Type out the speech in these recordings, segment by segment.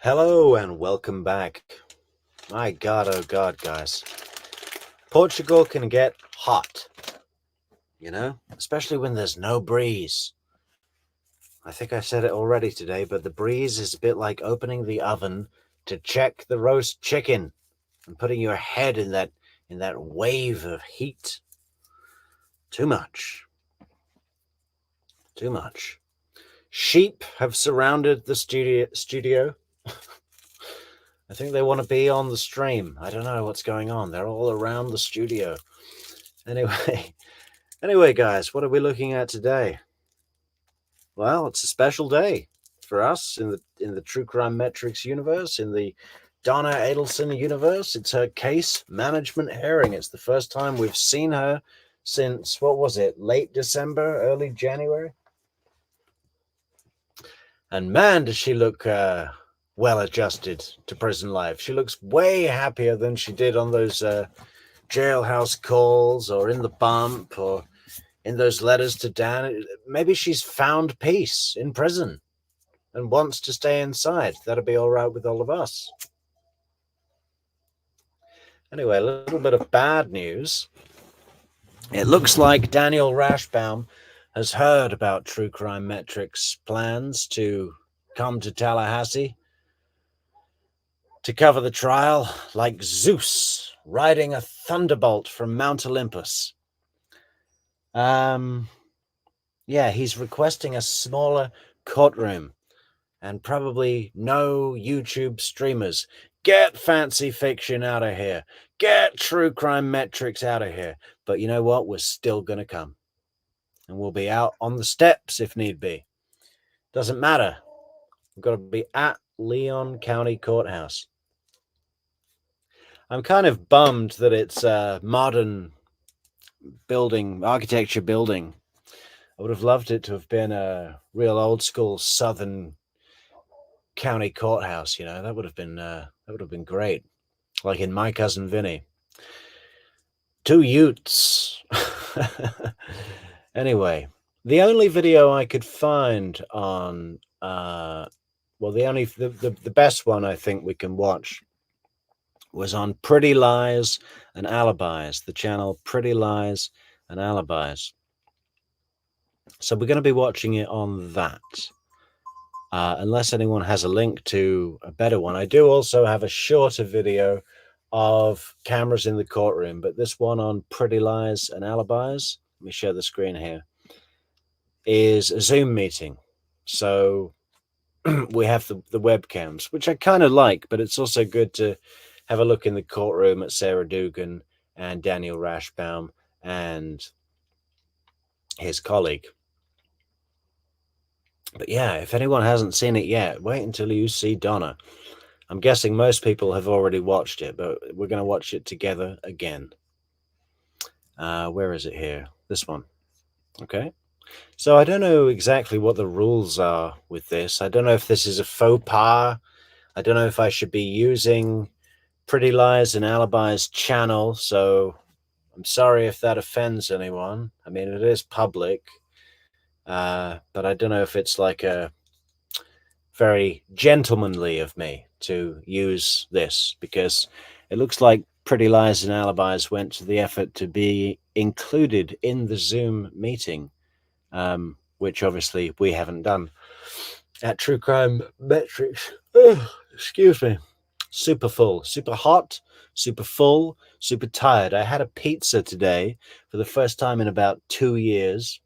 Hello and welcome back. My God, oh God, guys. Portugal can get hot, especially when there's no breeze. I think I said it already today, but the breeze is a bit like opening the oven to check the roast chicken and putting your head in that wave of heat. Too much. Too much. Sheep have surrounded the studio. I think they want to be on the stream. I don't know what's going on. They're all around the studio. Anyway, guys, what are we looking at today? Well, it's a special day for us in the True Crime Metrix universe, in the Donna Adelson universe. It's her case management hearing. It's the first time we've seen her since, what was it, late December, early January? And man, does she look well adjusted to prison life. She looks way happier than she did on those jailhouse calls or in the bump or in those letters to Dan. Maybe she's found peace in prison and wants to stay inside. That'll be all right with all of us. Anyway, a little bit of bad news. It looks like Daniel Rashbaum has heard about True Crime Metrix plans to come to Tallahassee to cover the trial like Zeus riding a thunderbolt from Mount Olympus. Yeah, he's requesting a smaller courtroom and probably no YouTube streamers. Get fancy fiction out of here. Get True Crime Metrix out of here. But you know what? We're still going to come. And we'll be out on the steps if need be. Doesn't matter. We've got to be at Leon County Courthouse. I'm kind of bummed that it's a modern architecture building. I would have loved it to have been a real old school Southern county courthouse. That would have been great. Like in My Cousin Vinny. 2 Utes. Anyway, the only video I could find on the best one I think we can watch was on Pretty Lies and Alibis, the channel Pretty Lies and Alibis. So we're going to be watching it on that. Unless anyone has a link to a better one. I do also have a shorter video of cameras in the courtroom, but this one on Pretty Lies and Alibis, let me share the screen here, is a Zoom meeting. So we have the webcams, which I kind of like, but it's also good to have a look in the courtroom at Sarah Dugan and Daniel Rashbaum and his colleague. But yeah, if anyone hasn't seen it yet, wait until you see Donna. I'm guessing most people have already watched it, but we're going to watch it together again. Where is it here? This one. Okay. So I don't know exactly what the rules are with this. I don't know if this is a faux pas. I don't know if I should be using Pretty Lies and Alibis channel. So I'm sorry if that offends anyone. I mean, it is public. But I don't know if it's like a very gentlemanly of me to use this, because it looks like Pretty Lies and Alibis went to the effort to be included in the Zoom meeting, which obviously we haven't done at True Crime Metrix. Excuse me. Super full, super hot, super full, super tired. I had a pizza today for the first time in about 2 years.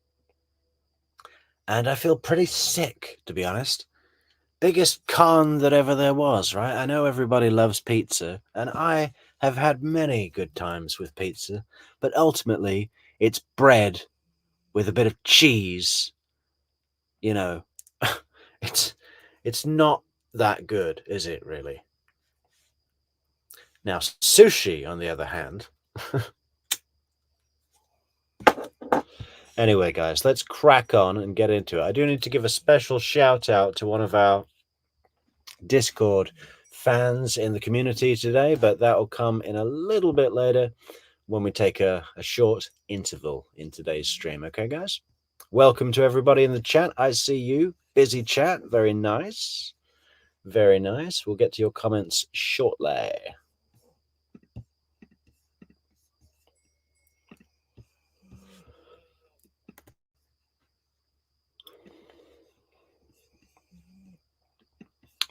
And I feel pretty sick, to be honest. Biggest con that ever there was, right? I know everybody loves pizza, and I have had many good times with pizza, but ultimately it's bread with a bit of cheese. It's not that good, is it, really? Now, sushi, on the other hand. Anyway, guys, let's crack on and get into it. I do need to give a special shout out to one of our Discord fans in the community today, but that will come in a little bit later when we take a short interval in today's stream. Okay, guys? Welcome to everybody in the chat. I see you. Busy chat. Very nice. Very nice. We'll get to your comments shortly.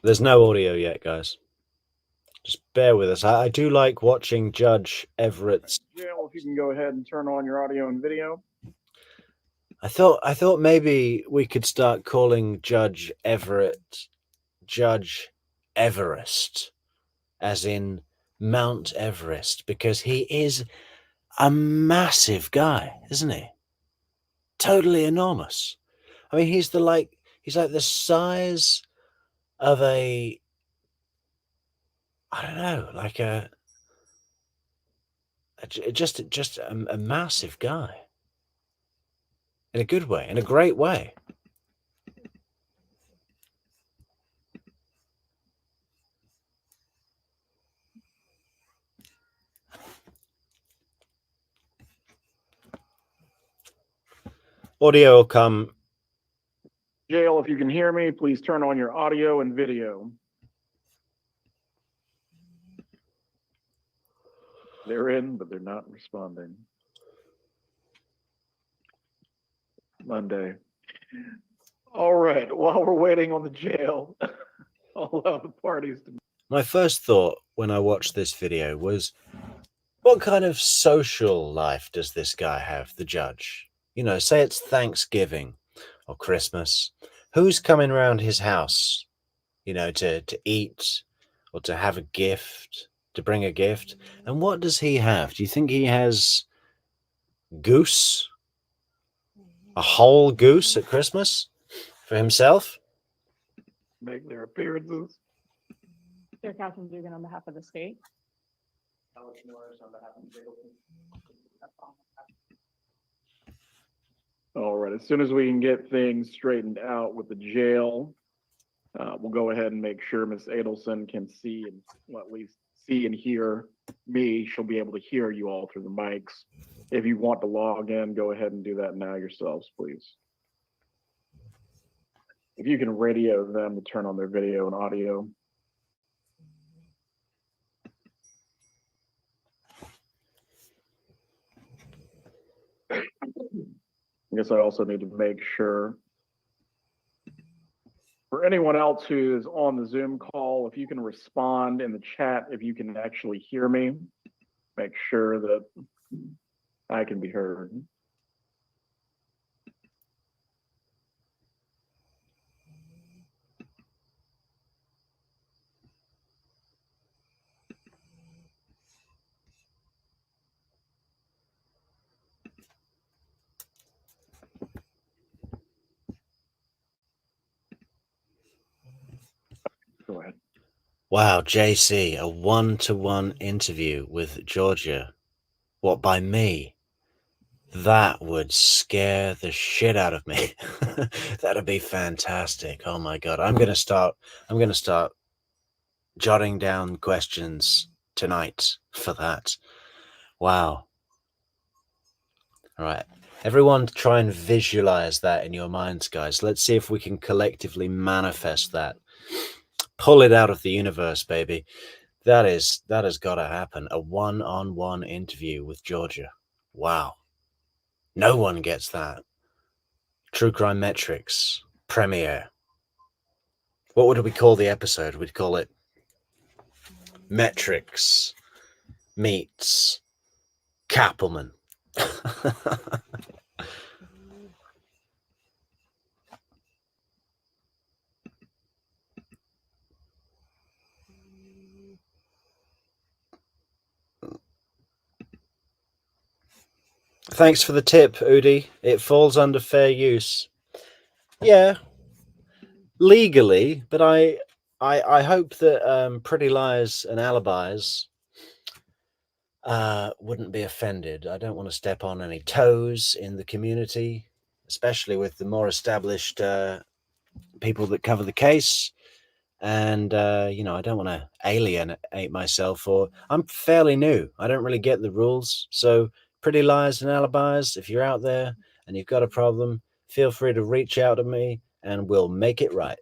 There's no audio yet, guys. Just bear with us. I do like watching Judge Everett's. Jail, if you can go ahead and turn on your audio and video. I thought maybe we could start calling Judge Everett Judge Everest, as in Mount Everest, because he is a massive guy, isn't he? Totally enormous. I mean, he's like the size of I don't know, like just a massive guy, in a good way, in a great way. Audio will come. Jail, if you can hear me, please turn on your audio and video. They're in, but they're not responding. Monday. All right, while we're waiting on the jail, I'll allow the parties to... My first thought when I watched this video was, what kind of social life does this guy have, the judge? You know, say it's Thanksgiving or Christmas. Who's coming around his house, you know, to eat or to have a gift, to bring a gift? And what does he have? Do you think he has goose? A whole goose at Christmas for himself? Make their appearances. Chair Catherine Dugan on behalf of the state. Humorous on behalf of Jailhouse. All right, as soon as we can get things straightened out with the jail, we'll go ahead and make sure Ms. Adelson can see and, well, at least see and hear me. She'll be able to hear you all through the mics. If you want to log in, go ahead and do that now yourselves, please. If you can radio them to turn on their video and audio. I guess I also need to make sure for anyone else who is on the Zoom call, if you can respond in the chat, if you can actually hear me, make sure that I can be heard. Go ahead. Wow, JC, a one-to-one interview with Georgia. What, by me? That would scare the shit out of me. That'd be fantastic. Oh my God. I'm gonna start jotting down questions tonight for that. Wow. All right. Everyone try and visualize that in your minds, guys. Let's see if we can collectively manifest that. Pull it out of the universe, baby. That has got to happen. A one-on-one interview with Georgia. Wow. No one gets that. True Crime Metrix premiere. What would we call the episode? We'd call it Metrix meets Kappelman. Thanks for the tip, Udi. It falls under fair use. Yeah, legally, but I hope that Pretty Lies and Alibis wouldn't be offended. I don't want to step on any toes in the community, especially with the more established people that cover the case. And, you know, I don't want to alienate myself, or I'm fairly new. I don't really get the rules. So Pretty Lies and Alibis, if you're out there and you've got a problem, feel free to reach out to me and we'll make it right.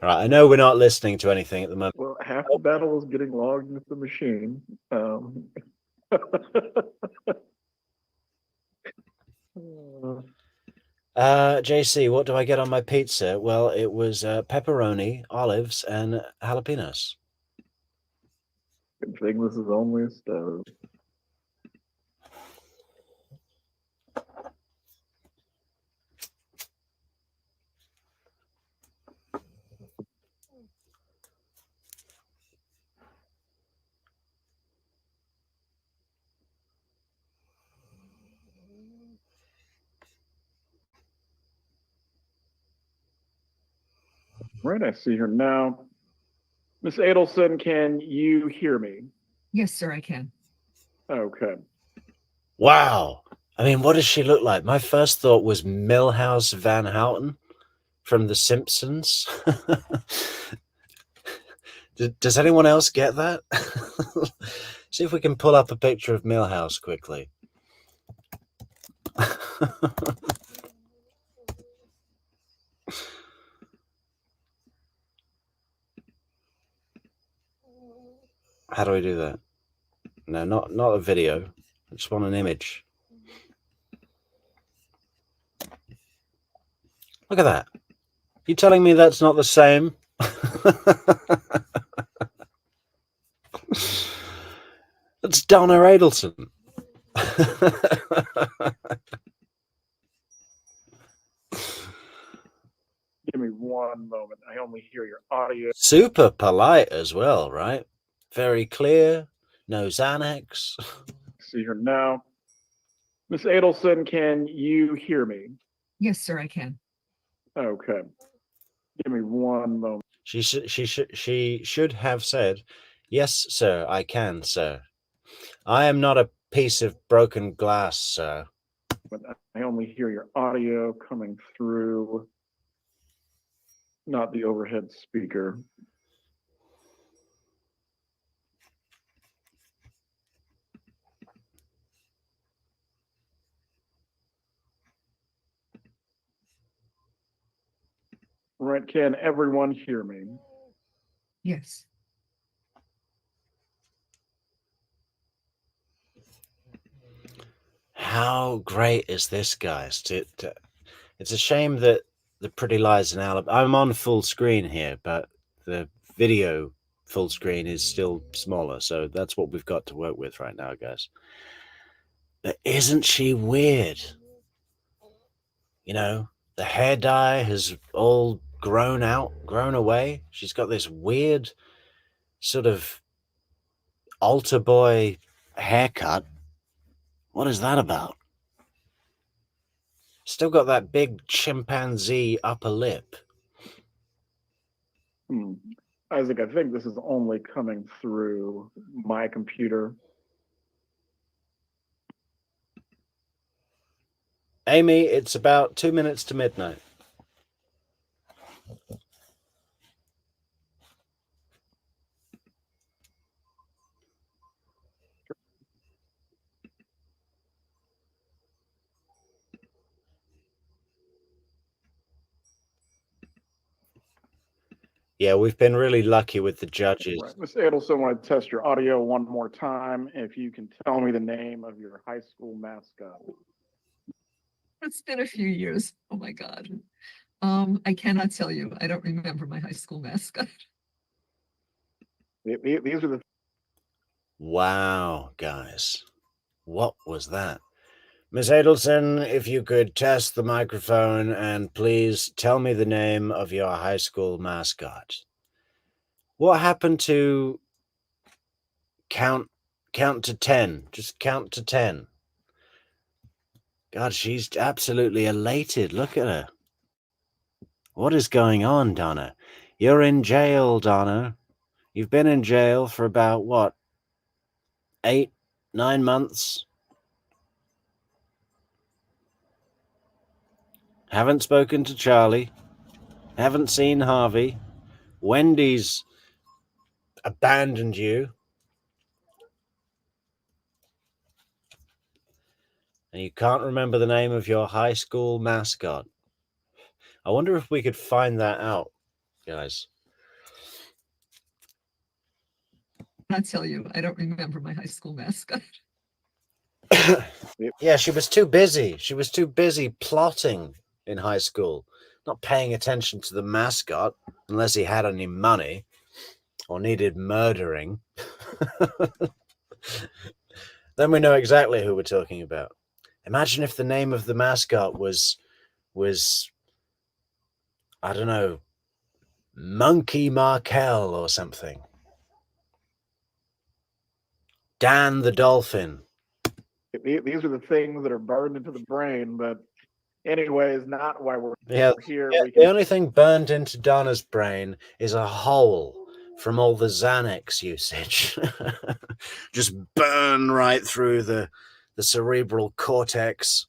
All right, I know we're not listening to anything at the moment. Well, half the battle is getting logged into the machine. JC, what do I get on my pizza? Well, it was pepperoni, olives, and jalapenos. Good thing this is only a stove. Right, I see her now. Miss Adelson, can you hear me? Yes, sir, I can. Okay. Wow. I mean, what does she look like? My first thought was Milhouse Van Houten from The Simpsons. Does anyone else get that? See if we can pull up a picture of Milhouse quickly. How do we do that? No, not a video. I just want an image. Look at that. You telling me that's not the same? That's Donna Adelson. Give me one moment. I only hear your audio. Super polite as well, right? Very clear. No Xanax. See her now. Miss Adelson, can you hear me? Yes, sir, I can. Okay. Give me one moment. She should have said, "Yes, sir, I can, sir. I am not a piece of broken glass, sir." But I only hear your audio coming through, not the overhead speaker. Right, can everyone hear me? Yes. How great is this, guys? It's a shame that the Pretty Lies in Alabama. I'm on full screen here, but the video full screen is still smaller, so that's what we've got to work with right now, guys. But isn't she weird? You know, the hair dye has all grown away. She's got this weird sort of altar boy haircut. What is that about? Still got that big chimpanzee upper lip. Isaac, I think this is only coming through my computer. Amy, it's about 2 minutes to midnight. Yeah, we've been really lucky with the judges. Right. Ms. Adelson, I want to test your audio one more time. If you can tell me the name of your high school mascot. It's been a few years. Oh my God. I cannot tell you. I don't remember my high school mascot. These are the Wow, guys. What was that? Miss Adelson, if you could test the microphone and please tell me the name of your high school mascot. What happened to count to 10? Just count to 10. God, she's absolutely elated. Look at her. What is going on, Donna? You're in jail, Donna. You've been in jail for about, what, 8, 9 months? Haven't spoken to Charlie. Haven't seen Harvey. Wendy's abandoned you. And you can't remember the name of your high school mascot. I wonder if we could find that out, guys. I'll tell you, I don't remember my high school mascot. Yeah, she was too busy. She was too busy plotting in high school, not paying attention to the mascot unless he had any money or needed murdering. Then we know exactly who we're talking about. Imagine if the name of the mascot was I don't know, Monkey Markel or something. Dan the Dolphin. These are the things that are burned into the brain, but anyways, not why we're Yeah, here. yeah, We the can only thing burned into Donna's brain is a hole from all the Xanax usage. Just burn right through the cerebral cortex.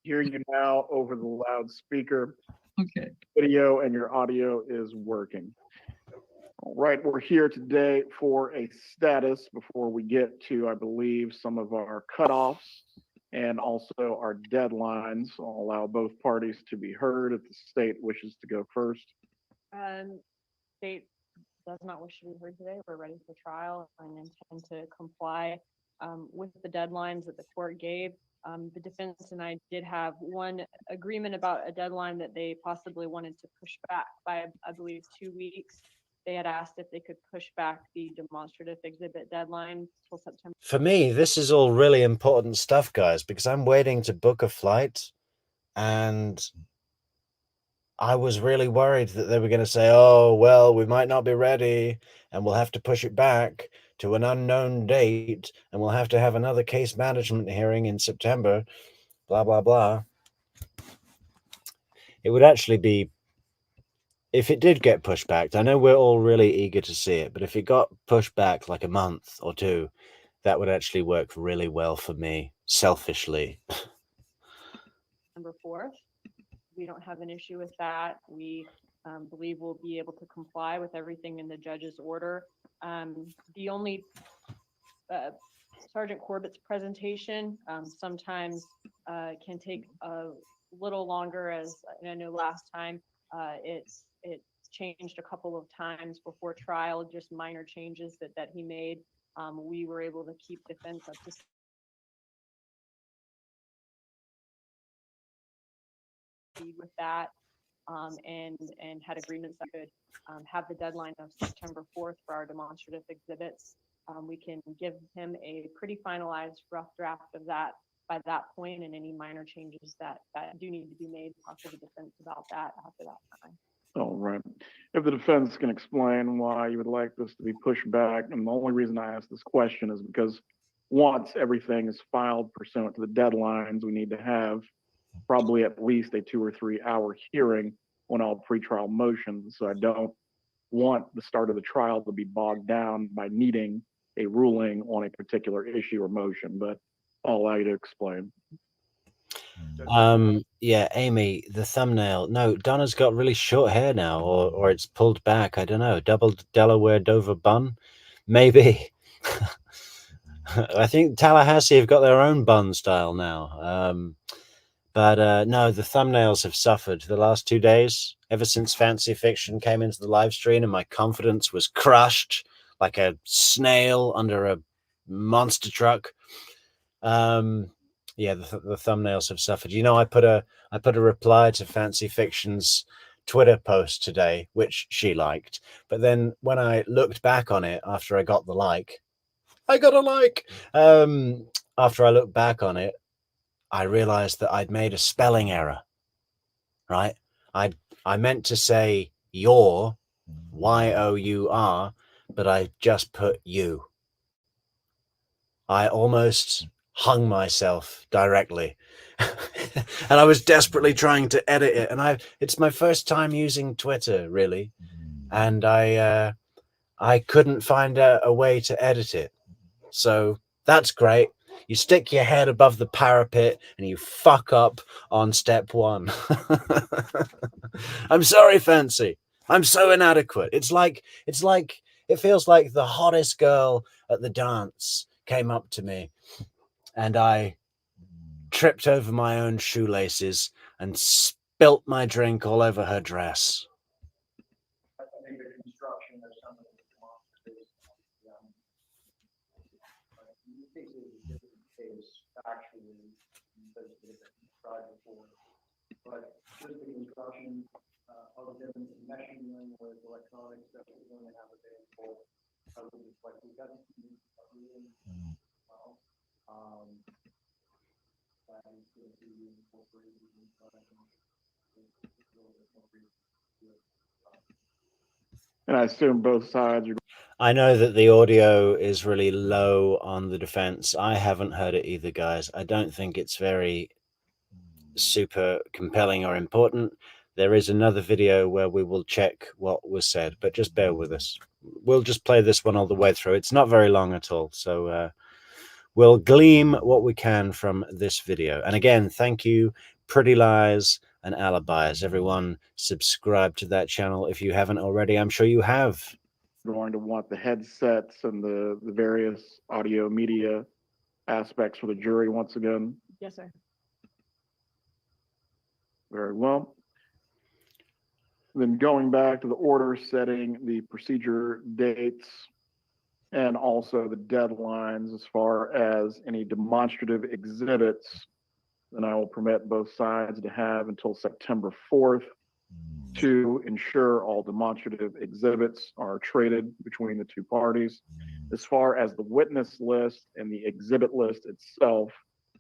hear you now over the loudspeaker. Okay. Video and your audio is working. All right, we're here today for a status before we get to, I believe, some of our cutoffs and also our deadlines. I'll allow both parties to be heard if the state wishes to go first. State does not wish to be heard today. We're ready for trial and intend to comply with the deadlines that the court gave. The defense and I did have one agreement about a deadline that they possibly wanted to push back by, I believe, 2 weeks. They had asked if they could push back the demonstrative exhibit deadline till September. For me, this is all really important stuff, guys, because I'm waiting to book a flight, and I was really worried that they were going to say, oh, well, we might not be ready, and we'll have to push it back to an unknown date, and we'll have to have another case management hearing in September, blah, blah, blah. It would actually be, if it did get pushed back, I know we're all really eager to see it, but if it got pushed back like a month or two, that would actually work really well for me, selfishly. September 4th. We don't have an issue with that. We believe we'll be able to comply with everything in the judge's order. The only Sergeant Corbett's presentation sometimes can take a little longer, as I know last time it changed a couple of times before trial, just minor changes that he made. We were able to keep defense up to speed with that, and had agreements that could have the deadline of September 4th for our demonstrative exhibits. We can give him a pretty finalized rough draft of that by that point, and any minor changes that do need to be made, talk to the defense about that after that time. All right. If the defense can explain why you would like this to be pushed back, and the only reason I ask this question is because once everything is filed pursuant to the deadlines, we need to have probably at least a 2 or 3 hour hearing on all pretrial motions. So I don't want the start of the trial to be bogged down by needing a ruling on a particular issue or motion, but I'll allow you to explain. Yeah, Amy, the thumbnail. No, Donna's got really short hair now, or it's pulled back. I don't know. Double Delaware Dover bun, maybe. I think Tallahassee have got their own bun style now. But no, the thumbnails have suffered the last 2 days. Ever since Fancy Fiction came into the live stream, and my confidence was crushed like a snail under a monster truck. Yeah, the thumbnails have suffered. You know, I put a reply to Fancy Fiction's Twitter post today, which she liked. But then when I looked back on it after I got the like, I got a like. After I looked back on it, I realized that I'd made a spelling error. Right? I meant to say your, Y-O-U-R, but I just put you. I almost hung myself directly. And I was desperately trying to edit it, and it's my first time using Twitter, really, and I couldn't find a way to edit it. So that's great. You stick your head above the parapet and you fuck up on step one. I'm sorry, Fancy. I'm so inadequate. It feels like the hottest girl at the dance came up to me and I tripped over my own shoelaces and spit spilt my drink all over her dress. I think the construction of some of the demonstrators, is actually tried before, but just the construction of them meshing in with electronics that we're going to have available. Like we got really well. That is going to be incorporated in and I assume both sides are. I know that the audio is really low on the defense. I haven't heard it either, guys. I don't think it's very super compelling or important. There is another video where we will check what was said, but just bear with us. We'll just play this one all the way through. It's not very long at all, so we'll gleam what we can from this video. And again, thank you, Pretty Lies and Alibis. Everyone, subscribe to that channel if you haven't already. I'm sure you have. Going to want the headsets and the various audio media aspects for the jury once again. Yes, sir. Very well. Then going back to the order, setting the procedure dates and also the deadlines as far as any demonstrative exhibits, then I will permit both sides to have until September 4th to ensure all demonstrative exhibits are traded between the two parties. As far as the witness list and the exhibit list itself,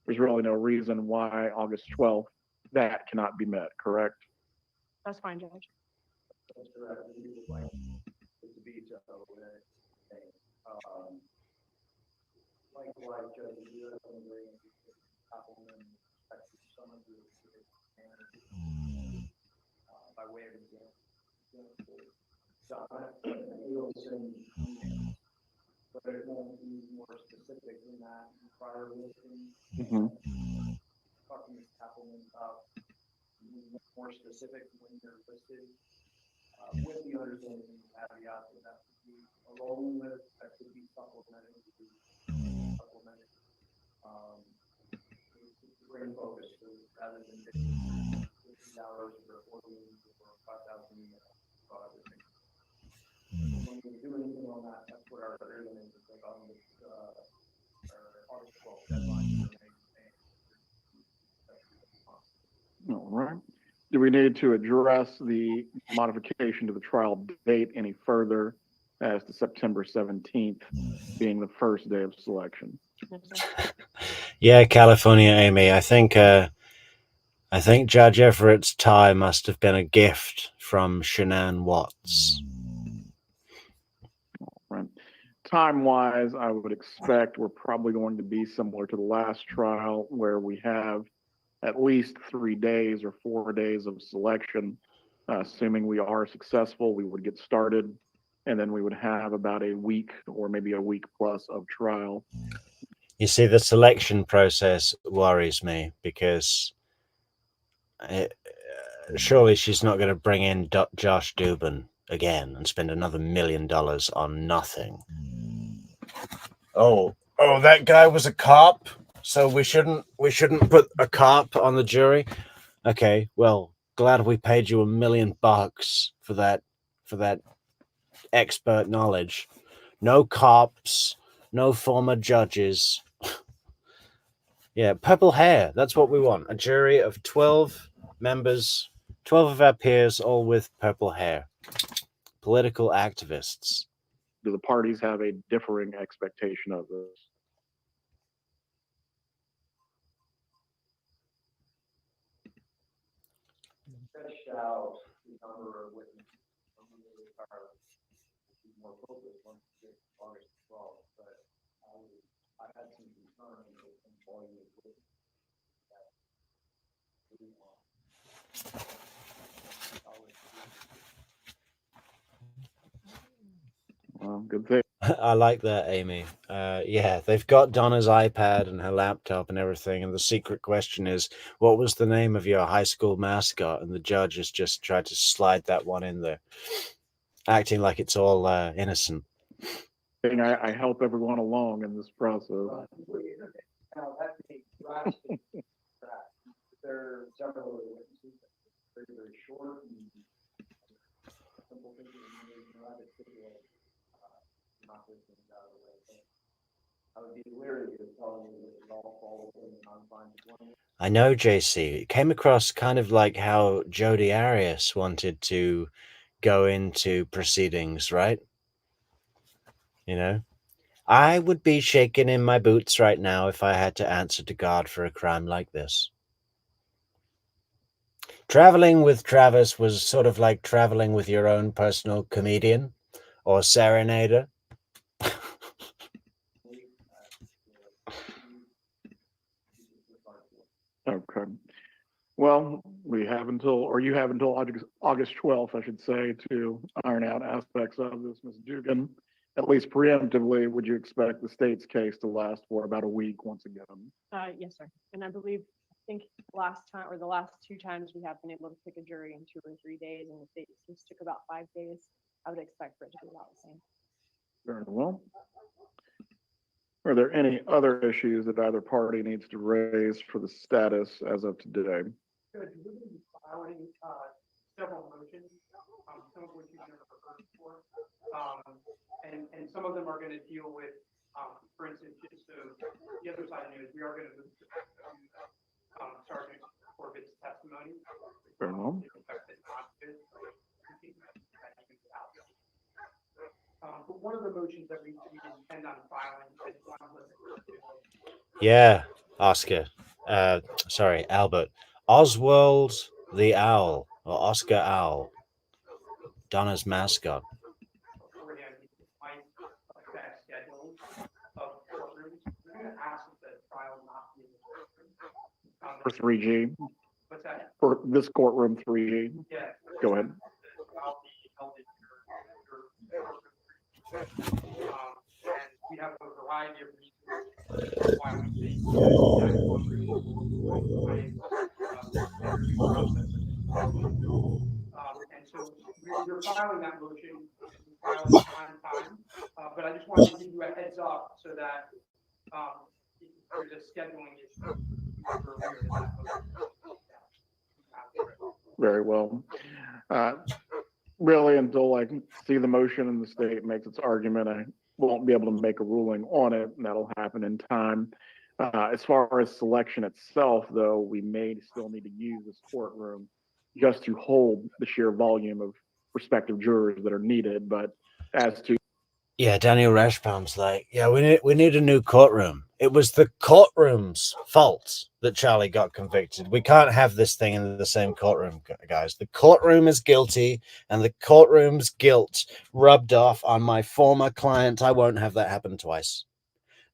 there's really no reason why August 12th that cannot be met, correct? That's fine, Judge. That's correct. Likewise, Judge, you have an agreement with Appleman some of the by way of example, Donna Adelson, but it won't be more specific than that in prior listings. Talking with Appleman about more specific when they're listed, with the understanding caveat that that could be a rolling list, that could be supplemented, to bring focus rather than hours or 4 meetings or 5,000 emails. When we do anything on that, that's what our agreement is like on the August 12th deadline. All right. Do we need to address the modification to the trial date any further as to September 17th being the first day of selection? Yes, sir. Yeah, California Amy. I think Judge Everett's tie must have been a gift from Shanann Watts. Right. Time-wise, I would expect we're probably going to be similar to the last trial where we have at least 3 days or 4 days of selection. Assuming we are successful, we would get started, and then we would have about a week or maybe a week plus of trial. You see, the selection process worries me because surely she's not going to bring in Josh Dubin again and spend another $1 million on nothing. Oh, that guy was a cop, so we shouldn't put a cop on the jury. Okay, well, glad we paid you $1 million for that expert knowledge. No cops, no former judges. Yeah, purple hair. That's what we want. A jury of 12 members, 12 of our peers, all with purple hair. Political activists. Do the parties have a differing expectation of this? Stretched out the number of witnesses more focused on August 12th, but I had some concern with some volume of witnesses good thing. I like that, Amy. Yeah, they've got Donna's iPad and her laptop and everything, and the secret question is, what was the name of your high school mascot? And the judge has just tried to slide that one in there, acting like it's all innocent. I help everyone along in this process. There are several witnesses. I know, JC. It came across kind of like how Jodi Arias wanted to go into proceedings, right? You know, I would be shaking in my boots right now if I had to answer to God for a crime like this. Traveling with Travis was sort of like traveling with your own personal comedian or serenader. Okay. Well, we have until, or you have until August 12th, I should say, to iron out aspects of this, Ms. Dugan. At least preemptively, would you expect the state's case to last for about a week once again? Yes, sir. And I think last time or the last two times we have been able to pick a jury in 2 or 3 days, and the state case took about 5 days. I would expect for it to be about the same. Very well. Are there any other issues that either party needs to raise for the status as of today? Good. We're going to be filing several motions, some of which you've never heard before. And some of them are going to deal with, for instance, just so the other side knows, we are going to move to Sergeant Corbett's testimony. Fair enough. But one of the motions that we intend on filing is one with Yeah, Oscar. Sorry, Albert. Oswald the Owl, or Oscar Owl. Donna's mascot. beforehand, it might affect schedules of courtrooms. We're going to ask that the trial not be in the courtroom. For 3G, What's that? for this courtroom 3G? Yeah. Go ahead. I'll be held in your courtroom. And we have a variety of reasons why we think that courtroom and so we're filing that motion, filing on time, but I just wanted to give you a heads up so that there's a scheduling issue. You're aware of that. Very well. Really, until I can see the motion and the state makes its argument, I won't be able to make a ruling on it, and that'll happen in time. As far as selection itself, though, we may still need to use this courtroom just to hold the sheer volume of prospective jurors that are needed. But as to Yeah, Daniel Rashbaum's like, yeah, we need a new courtroom. It was the courtroom's fault that Charlie got convicted. We can't have this thing in the same courtroom, guys. The courtroom is guilty, and the courtroom's guilt rubbed off on my former client. I won't have that happen twice.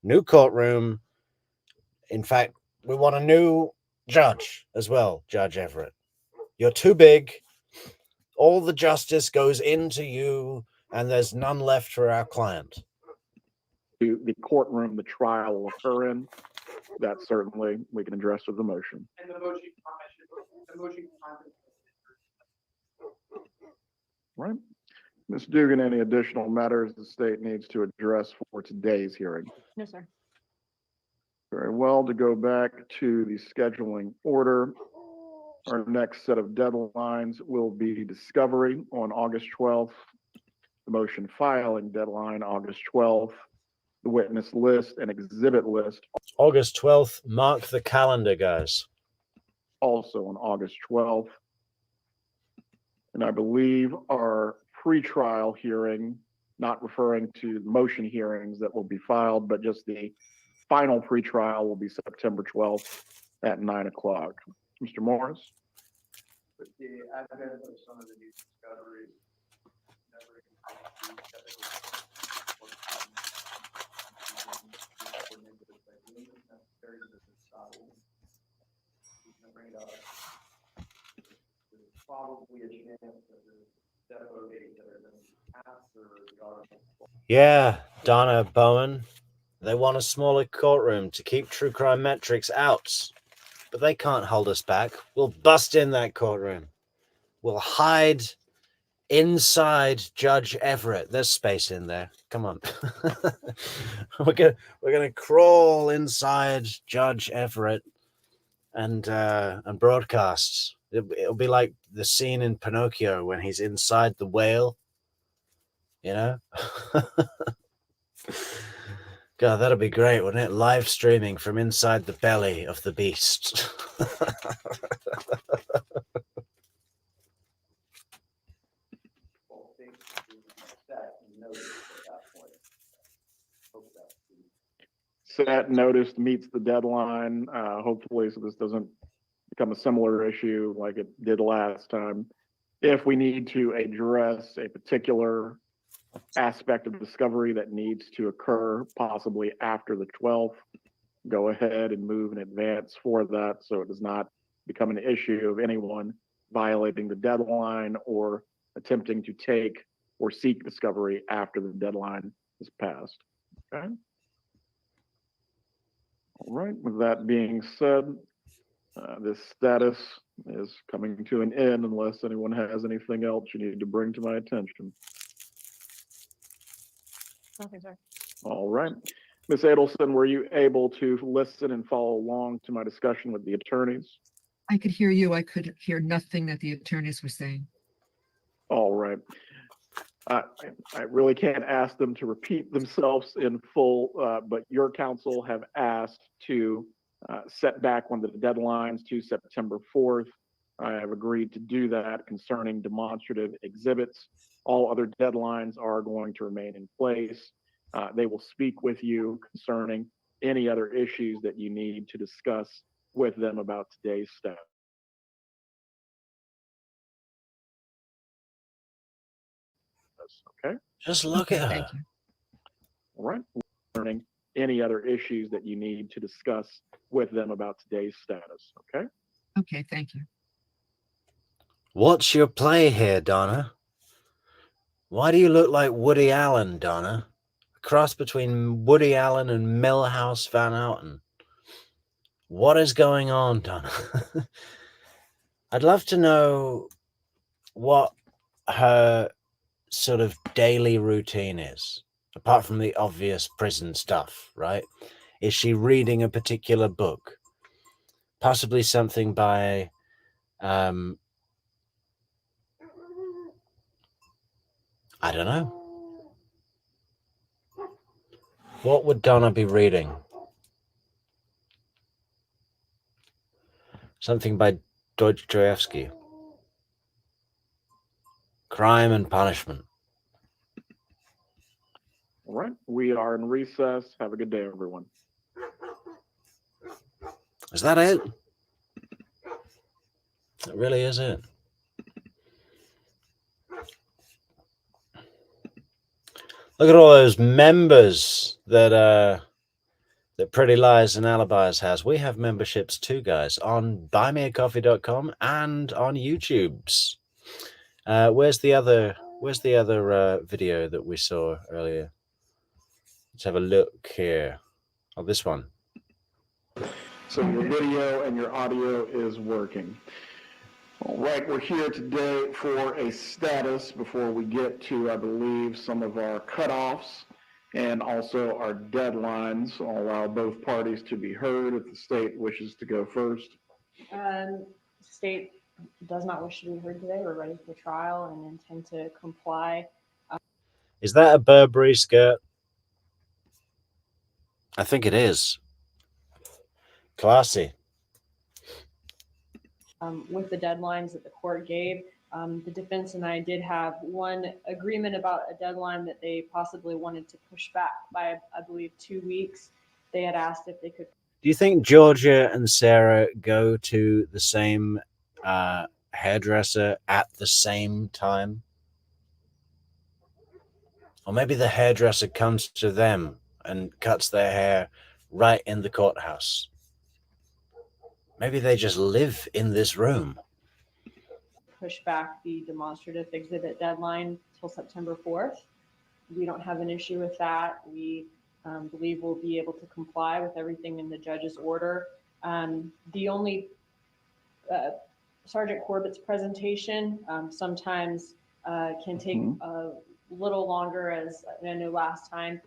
New courtroom. In fact, we want a new judge as well, Judge Everett. You're too big. All the justice goes into you, and there's none left for our client. the courtroom the trial will occur in, that certainly we can address with the motion. And the motion, Right. Ms. Dugan, any additional matters the state needs to address for today's hearing? No, sir. Very well. To go back to the scheduling order, our next set of deadlines will be discovery on August 12th, the motion filing deadline August 12th, the witness list and exhibit list August 12th, mark the calendar, guys. also on August 12th. And I believe our pretrial hearing, not referring to motion hearings that will be filed, but just the final pretrial will be September 12th at 9 o'clock. Mr. Morris? With the advent of some of the new discoveries, probably a chance that the depot dates that are going to be after the article. Yeah, Donna Bowen. They want a smaller courtroom to keep true crime Metrix out. But they can't hold us back. We'll bust in that courtroom. We'll hide inside Judge Everett. There's space in there. Come on. we're gonna crawl inside Judge Everett and broadcast. It'll be like the scene in Pinocchio when he's inside the whale. You know? God, that'd be great, wouldn't it? Live streaming from inside the belly of the beast. Well, they set notice at that point. Hope that's the- Set notice meets the deadline, hopefully, so this doesn't become a similar issue like it did last time. If we need to address a particular aspect of discovery that needs to occur possibly after the 12th, go ahead and move in advance for that so it does not become an issue of anyone violating the deadline or attempting to take or seek discovery after the deadline is passed. Okay. All right. With that being said, this status is coming to an end unless anyone has anything else you need to bring to my attention. Nothing, sir. All right. Ms. Adelson, were you able to listen and follow along to my discussion with the attorneys? I could hear you. I could hear nothing that the attorneys were saying. All right. I really can't ask them to repeat themselves in full, but your counsel have asked to set back one of the deadlines to September 4th. I have agreed to do that concerning demonstrative exhibits. All other deadlines are going to remain in place. They will speak with you concerning any other issues that you need to discuss with them about today's status. Okay. Just look at her. Thank you. All right. Concerning any other issues that you need to discuss with them about today's status. Okay. Okay, thank you. What's your play here, Donna? Why do you look like Woody Allen, Donna? A cross between Woody Allen and Milhouse Van Houten. What is going on, Donna? I'd love to know what her sort of daily routine is, apart from the obvious prison stuff, right? Is she reading a particular book? Possibly something by I don't know. What would Donna be reading? Something by Dostoevsky. Crime and Punishment. All right. We are in recess. Have a good day, everyone. Is that it? That really is it. Look at all those members that Pretty Lies and Alibis has. We have memberships too, guys, on buymeacoffee.com and on YouTube's. Where's the other video that we saw earlier? Let's have a look here. Oh, this one. So your video and your audio is working. All right, we're here today for a status before we get to, I believe, some of our cutoffs and also our deadlines. I'll allow both parties to be heard if the state wishes to go first. State does not wish to be heard today. We're ready for trial and intend to comply. Is that a Burberry skirt? I think it is. Classy. With the deadlines that the court gave. The defense and I did have one agreement about a deadline that they possibly wanted to push back by, I believe, 2 weeks. They had asked if they could. Do you think Georgia and Sarah go to the same hairdresser at the same time? Or maybe the hairdresser comes to them and cuts their hair right in the courthouse. Maybe they just live in this room. Push back the demonstrative exhibit deadline till September 4th. We don't have an issue with that. We believe we'll be able to comply with everything in the judge's order. The only Sergeant Corbett's presentation sometimes can take a little longer, as I know last time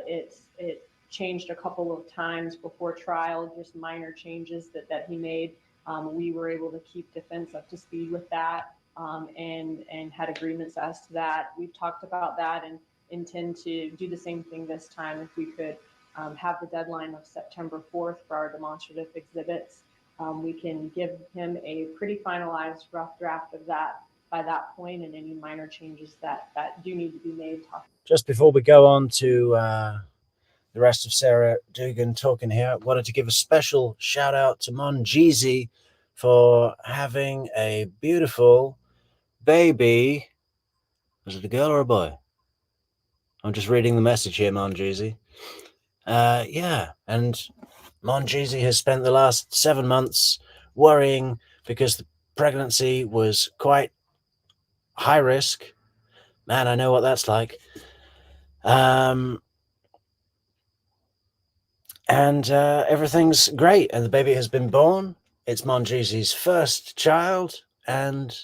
it changed a couple of times before trial, just minor changes that he made. We were able to keep defense up to speed with that and had agreements as to that. We've talked about that, and intend to do the same thing this time. If we could have the deadline of September 4th for our demonstrative exhibits, we can give him a pretty finalized rough draft of that by that point, and any minor changes that do need to be made. Just before we go on to the rest of Sarah Dugan talking here, I wanted to give a special shout out to Monjeezy for having a beautiful baby. Was it a girl or a boy? I'm just reading the message here, Monjeezy. Yeah, and Monjeezy has spent the last 7 months worrying because the pregnancy was quite high risk. Man, I know what that's like. And everything's great, and the baby has been born. It's Monjeezy's first child, and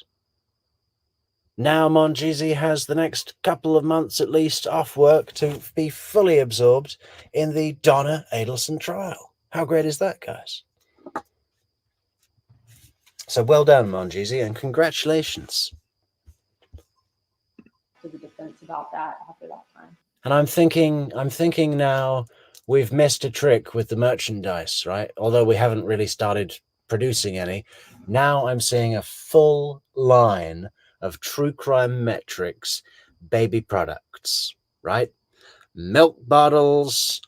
now Monjeezy has the next couple of months at least off work to be fully absorbed in the Donna Adelson trial. How great is that, guys? So well done, Monjeezy, and congratulations. To the defense about that after that time. And I'm thinking now we've missed a trick with the merchandise, right? Although we haven't really started producing any. Now I'm seeing a full line of True Crime Metrix baby products, right? Milk bottles,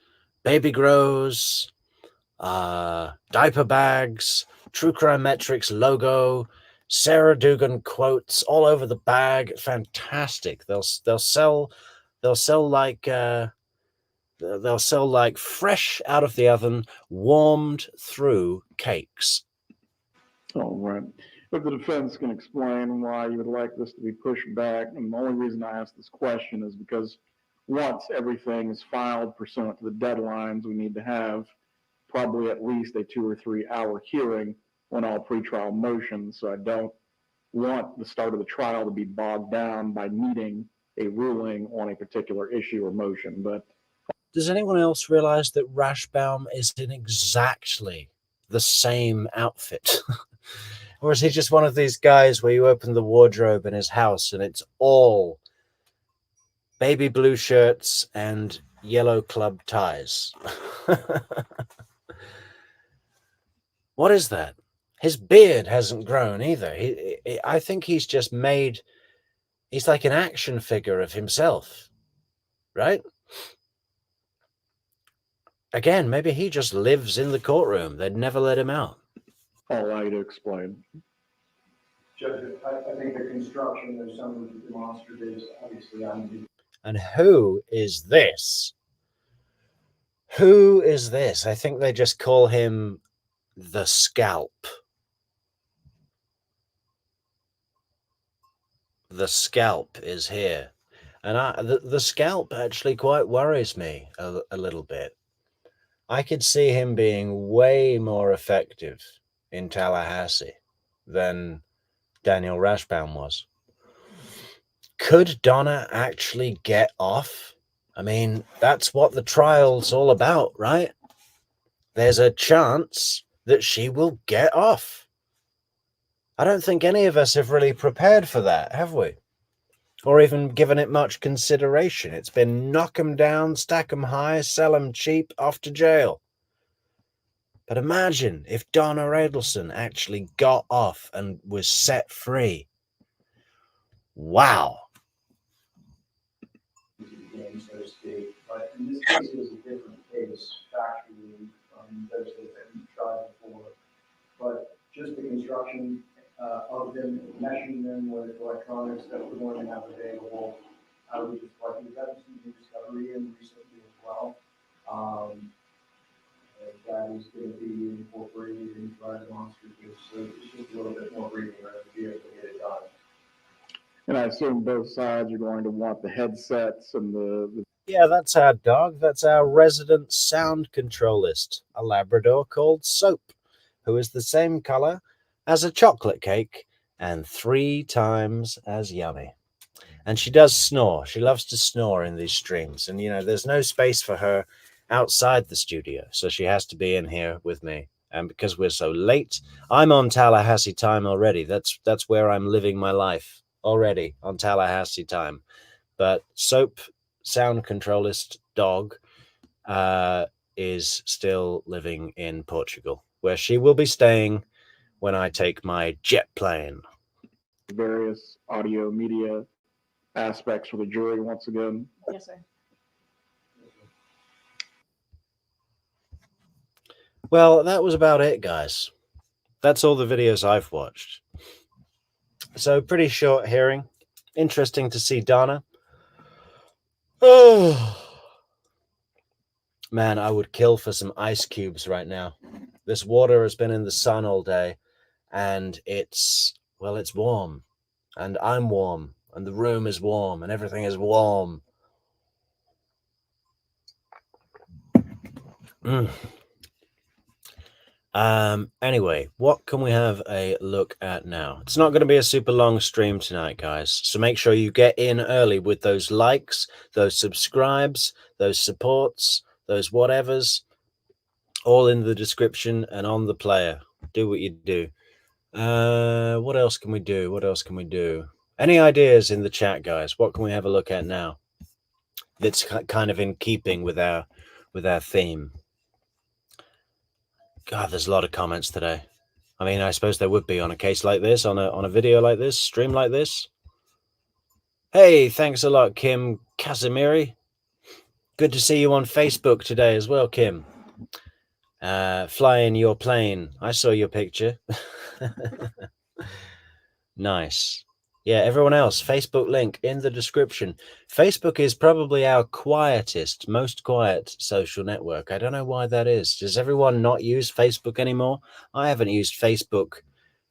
baby grows, diaper bags, True Crime Metrix logo, Sarah Dugan quotes all over the bag. Fantastic. They'll sell like fresh out of the oven, warmed through cakes. All right. If the defense can explain why you would like this to be pushed back, and the only reason I ask this question is because once everything is filed pursuant to the deadlines, we need to have probably at least a 2 or 3 hour hearing on all pretrial motions. So I don't want the start of the trial to be bogged down by needing a ruling on a particular issue or motion. But does anyone else realize that Rashbaum is in exactly the same outfit? Or is he just one of these guys where you open the wardrobe in his house and it's all baby blue shirts and yellow club ties? What is that? His beard hasn't grown either. I think he's just made, he's like an action figure of himself, right? Again, maybe he just lives in the courtroom. They'd never let him out. I'll allow you to explain. Judge, I think the construction of some of the demonstratives, obviously, And who is this? Who is this? I think they just call him the Scalp. The Scalp is here. And the Scalp actually quite worries me a little bit. I could see him being way more effective in Tallahassee than Daniel Rashbaum was. Could Donna actually get off? I mean, that's what the trial's all about, right? There's a chance that she will get off. I don't think any of us have really prepared for that, have we? Or even given it much consideration. It's been knock 'em down, stack 'em high, sell 'em cheap, off to jail. But imagine if Donna Adelson actually got off and was set free. Wow. game, so to speak. But in this case, it was a different case, factually, those that have been tried before. But just the construction of them, meshing them with electronics that we're going to have available, I would just like, we've gotten some new discovery in recently as well. That is going to be incorporated into our demonstrative, so it's just a little bit more breathing room to be able to get it done. And I assume both sides are going to want the headsets and the... Yeah, that's our dog. That's our resident sound controlist, a Labrador called Soap, who is the same color as a chocolate cake and 3 times as yummy. And she does snore. She loves to snore in these streams. And, you know, there's no space for her outside the studio, so she has to be in here with me. And because we're so late, I'm on Tallahassee time already. That's where I'm living my life already, on Tallahassee time. But Soap sound controlist dog is still living in Portugal, where she will be staying when I take my jet plane. Various audio media aspects for the jury once again. Yes, sir. Well, that was about it, guys. That's all the videos I've watched. So pretty short hearing. Interesting to see Donna. Oh, man, I would kill for some ice cubes right now. This water has been in the sun all day, and it's warm, and I'm warm, and the room is warm, and everything is warm. Anyway, what can we have a look at now? It's not going to be a super long stream tonight, guys, so make sure you get in early with those likes, those subscribes, those supports, those whatevers, all in the description and on the player. Do what you do. What else can we do? What else can we do? Any ideas in the chat, guys? What can we have a look at now that's kind of in keeping with our theme? God, there's a lot of comments today. I mean, I suppose there would be on a case like this, on a video like this, stream like this. Hey, thanks a lot, Kim Casimiri. Good to see you on Facebook today as well, Kim. Flying your plane. I saw your picture. Nice. Yeah, everyone else, Facebook link in the description. Facebook is probably our quietest, most quiet social network. I don't know why that is. Does everyone not use Facebook anymore? I haven't used Facebook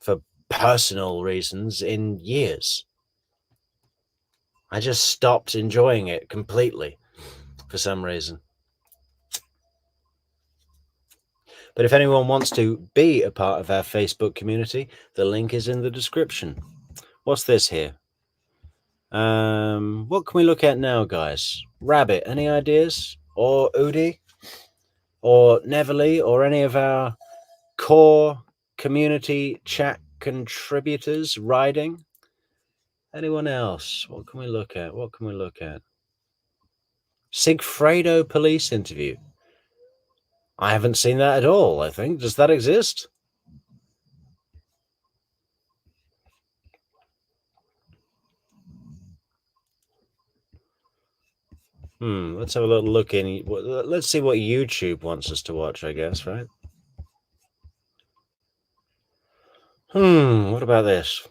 for personal reasons in years. I just stopped enjoying it completely for some reason. But if anyone wants to be a part of our Facebook community, the link is in the description. What's this here? What can we look at now, guys? Rabbit, any ideas? Or Udi? Or Neverly? Or any of our core community chat contributors riding? Anyone else? What can we look at? What can we look at? Sigfredo police interview. I haven't seen that at all, I think. Does that exist? Let's have a little look in. Let's see what YouTube wants us to watch, I guess, right? What about this?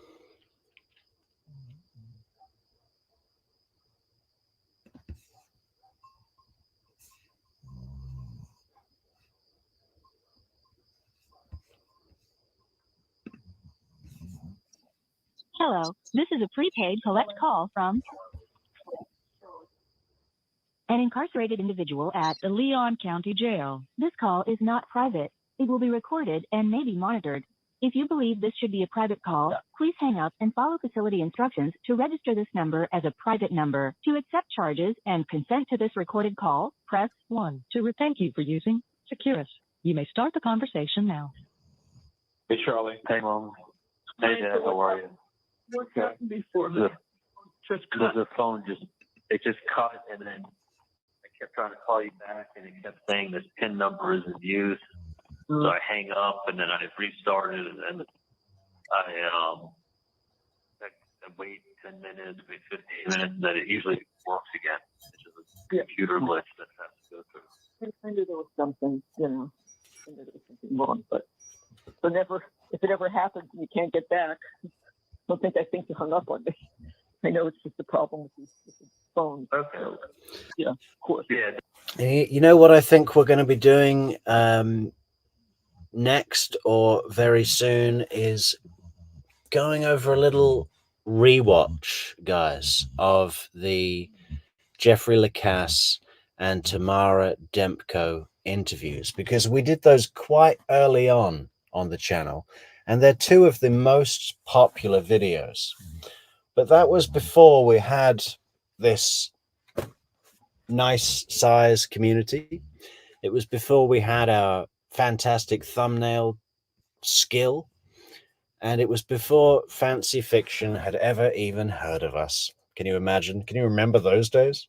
Hello, this is a prepaid collect call from an incarcerated individual at the Leon County Jail. This call is not private. It will be recorded and may be monitored. If you believe this should be a private call, please hang up and follow facility instructions to register this number as a private number. To accept charges and consent to this recorded call, press 1. Thank you for using Securus. You may start the conversation now. Hey, Charlie. Hey, Mom. Hey, Dad. How are you? What happened before The, that? the phone it just cut, and then I kept trying to call you back, and it kept saying this PIN number isn't used. So I hang up, and then I restarted, and then I wait 10 minutes, wait 15 minutes, and then it usually works again. It's just a computer glitch that has to go through. I knew there was something, I knew there was something wrong, but if it ever happens and you can't get back, I think you hung up on me. I know it's just a problem with the phone. Okay. So, yeah, of course. Yeah. You know what I think we're going to be doing next or very soon is going over a little rewatch, guys, of the Jeffrey Lacasse and Tamara Dempko interviews, because we did those quite early on the channel, and they're two of the most popular videos. But that was before we had this nice size community. It was before we had our fantastic thumbnail skill, and it was before Fancy Fiction had ever even heard of us. Can you imagine? Can you remember those days?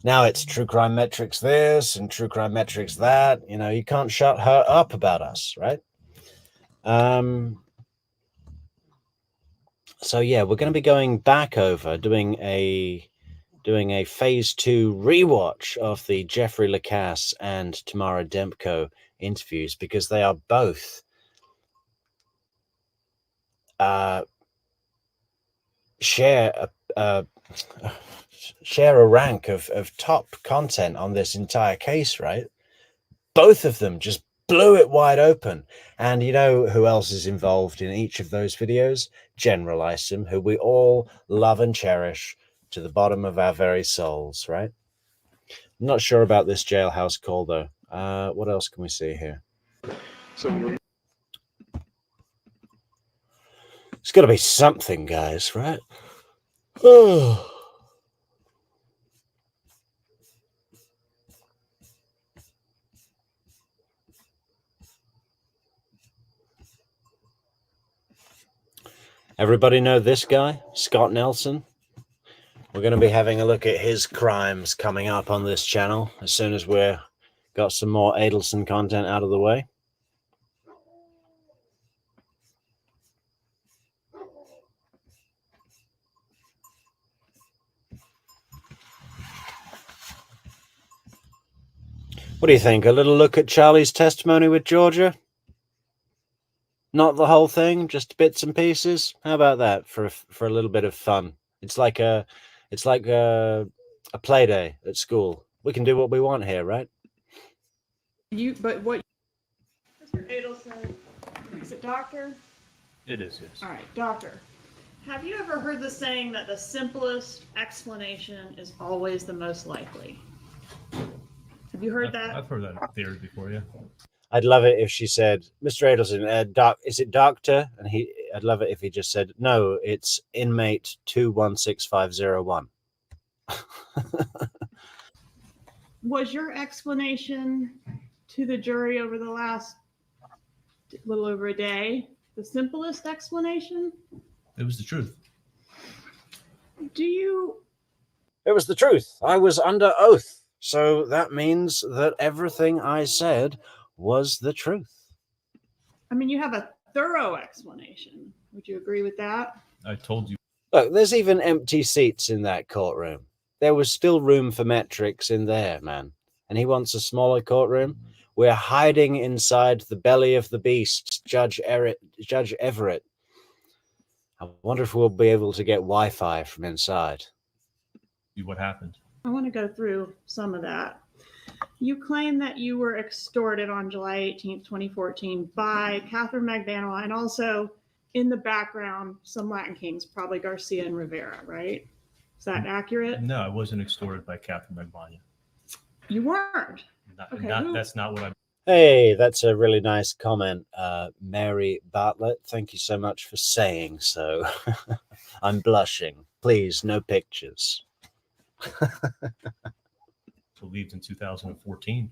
Now it's True Crime Metrix this and True Crime Metrix that. You know, you can't shut her up about us, right? So yeah, we're going to be going back over doing a phase 2 rewatch of the Jeffrey Lacasse and Tamara Dempko interviews, because they are both share a rank of top content on this entire case, right? Both of them just blew it wide open. And you know who else is involved in each of those videos? General Isom, who we all love and cherish to the bottom of our very souls, right? I'm not sure about this Jailhouse call, though. What else can we see here? So It's got to be something, guys, right? Oh. Everybody know this guy, Scott Nelson? We're going to be having a look at his crimes coming up on this channel as soon as we're got some more Adelson content out of the way. What do you think? A little look at Charlie's testimony with Georgia? Not the whole thing, just bits and pieces. How about that for a little bit of fun? It's like a play day at school. We can do what we want here, right? Mr. Adelson, is it doctor? It is, yes. All right, doctor. Have you ever heard the saying that the simplest explanation is always the most likely? Have you heard that? I've heard that theory before, yeah. I'd love it if she said, "Mr. Adelson, doc, is it doctor?" And I'd love it if he just said, "No, it's inmate 216501." Was your explanation to the jury over the last little over a day the simplest explanation? It was the truth. It was the truth. I was under oath. So that means that everything I said was the truth. I mean, you have a thorough explanation. Would you agree with that? I told you. Look, there's even empty seats in that courtroom. There was still room for Metrix in there, man. And he wants a smaller courtroom. We're hiding inside the belly of the beast, Judge Everett. I wonder if we'll be able to get Wi-Fi from inside. What happened? I want to go through some of that. You claim that you were extorted on July 18th, 2014 by Catherine Magbanua, and also in the background, some Latin Kings, probably Garcia and Rivera, right? Is that accurate? No, I wasn't extorted by Catherine Magbanua. You weren't? Okay, that's not what I... Hey, that's a really nice comment, Mary Bartlett. Thank you so much for saying so. I'm blushing. Please, no pictures. Believed in 2014.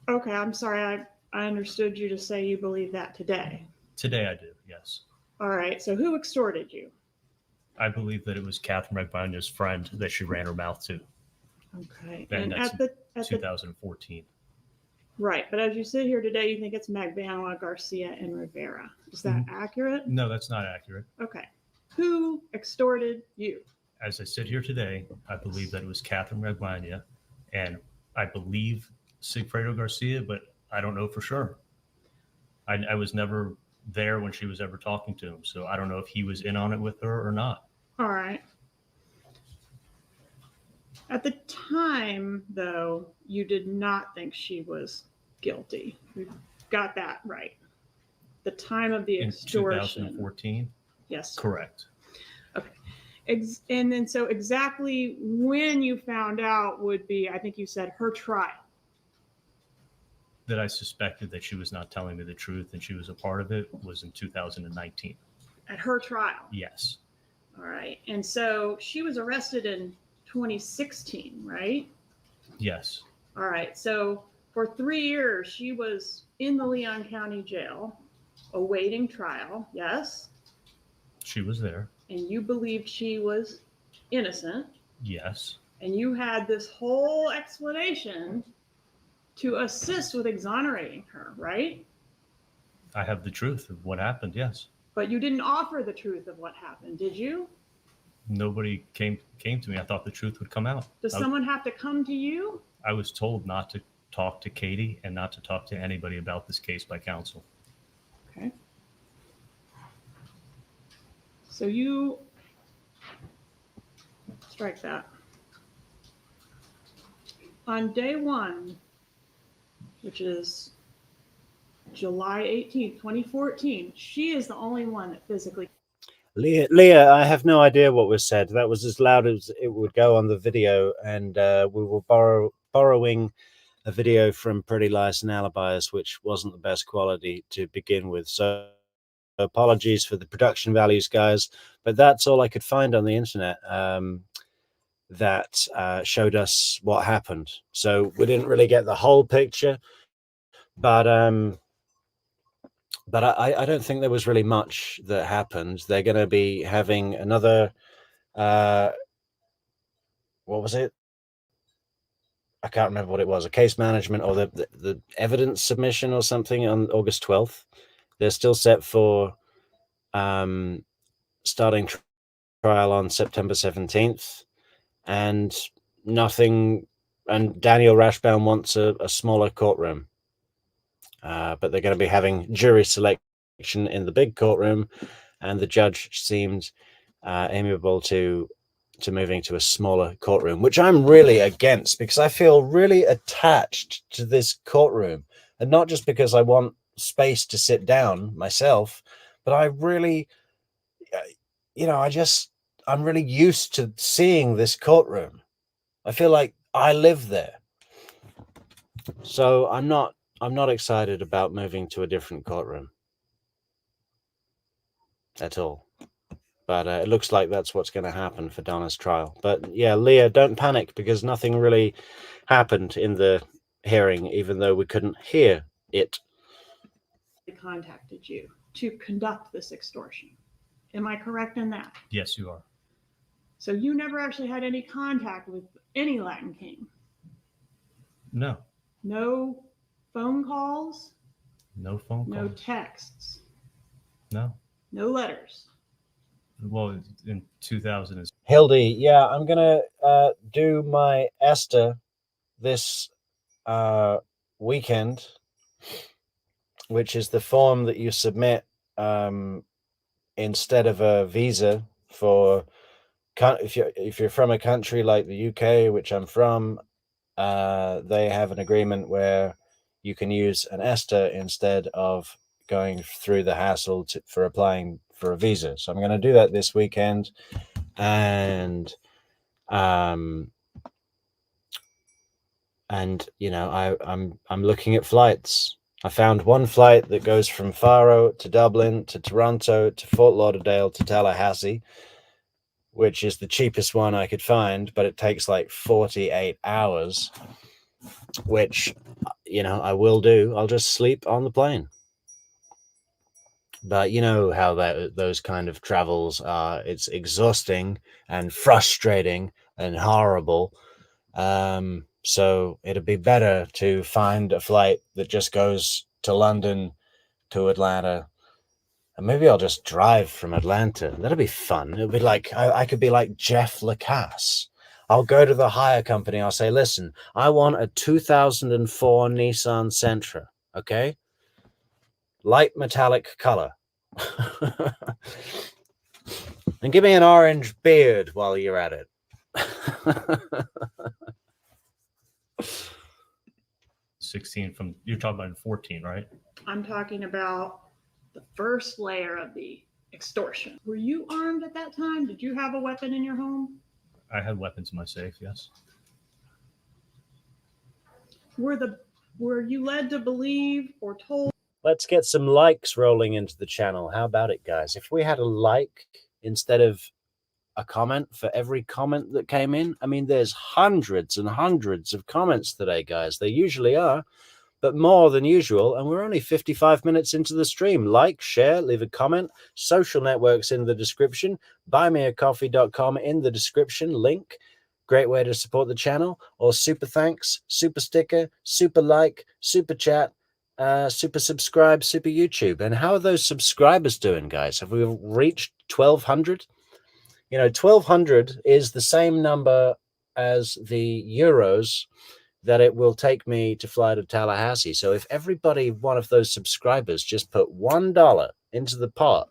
Okay, I'm sorry. I understood you to say you believe that today. Today I do, yes. All right, so who extorted you? I believe that it was Catherine Magbanua's friend that she ran her mouth to. Okay, And and that's 2014. Right, but as you sit here today, you think it's Magbanua, Garcia, and Rivera. Is that accurate? No, that's not accurate. Okay. Who extorted you? As I sit here today, I believe that it was Catherine Magbanua, and I believe Sigfredo Garcia, but I don't know for sure. I was never there when she was ever talking to him, so I don't know if he was in on it with her or not. All right. At the time, though, you did not think she was guilty. We got that right. The time of the extortion. In 2014? Yes. Correct. Okay. And then so exactly when you found out would be, I think you said, her trial. That I suspected that she was not telling me the truth and she was a part of it was in 2019. At her trial? Yes. All right. And so she was arrested in 2016, right? Yes. All right. So for 3 years, she was in the Leon County Jail awaiting trial. Yes? She was there. And you believed she was innocent. Yes. And you had this whole explanation to assist with exonerating her, right? I have the truth of what happened, yes. But you didn't offer the truth of what happened, did you? Nobody came to me. I thought the truth would come out. Does someone have to come to you? I was told not to talk to Katie and not to talk to anybody about this case by counsel. Okay. So you strike that. On day one, which is July 18th, 2014, she is the only one that physically. Leah, I have no idea what was said. That was as loud as it would go on the video, and we were borrowing a video from Pretty Lies and Alibis, which wasn't the best quality to begin with. So apologies for the production values, guys, but that's all I could find on the internet that showed us what happened. So we didn't really get the whole picture, but I don't think there was really much that happened. They're going to be having another, what was it? I can't remember what it was, a case management or the evidence submission or something on August 12th. They're still set for starting trial on September 17th, and nothing. And Daniel Rashbaum wants a smaller courtroom, but they're going to be having jury selection in the big courtroom, and the judge seemed amiable to moving to a smaller courtroom, which I'm really against because I feel really attached to this courtroom, and not just because I want space to sit down myself, but I really, I'm really used to seeing this courtroom. I feel like I live there. So I'm not excited about moving to a different courtroom at all. But it looks like that's what's going to happen for Donna's trial. But yeah, Leah, don't panic because nothing really happened in the hearing, even though we couldn't hear it. They contacted you to conduct this extortion. Am I correct in that? Yes, you are. So you never actually had any contact with any Latin King? No. No phone calls? No phone calls? No texts? No. No letters? Well, in 2000 is Hildy, yeah, I'm gonna do my Esther this weekend, which is the form that you submit instead of a visa for if you're from a country like the UK, which I'm from. They have an agreement where you can use an Esther instead of going through the hassle for applying for a visa. So I'm going to do that this weekend, and I'm looking at flights. I found one flight that goes from Faro to Dublin to Toronto to Fort Lauderdale to Tallahassee, which is the cheapest one I could find, but it takes like 48 hours, which, I will do. I'll just sleep on the plane. But you know how those kind of travels are. It's exhausting and frustrating and horrible. So it'd be better to find a flight that just goes to London, to Atlanta. And maybe I'll just drive from Atlanta. That'd be fun. It'd be like, I could be like Jeff Lacasse. I'll go to the hire company. I'll say, listen, I want a 2004 Nissan Sentra. Okay. Light metallic color. And give me an orange beard while you're at it. 16 from, you're talking about 14, right? I'm talking about the first layer of the extortion. Were you armed at that time? Did you have a weapon in your home? I had weapons in my safe, yes. Were you led to believe or told? Let's get some likes rolling into the channel. How about it, guys? If we had a like instead of a comment for every comment that came in. I mean, there's hundreds and hundreds of comments today, guys. There usually are, but more than usual. And we're only 55 minutes into the stream. Like, share, leave a comment. Social networks in the description. Buymeacoffee.com in the description. Link. great way to support the channel, or super thanks, super sticker, super like, super chat, super subscribe, super YouTube. And how are those subscribers doing, guys? Have we reached 1,200? You know, 1,200 is the same number as the euros that it will take me to fly to Tallahassee. So if everybody, one of those subscribers, just put $1 into the pot,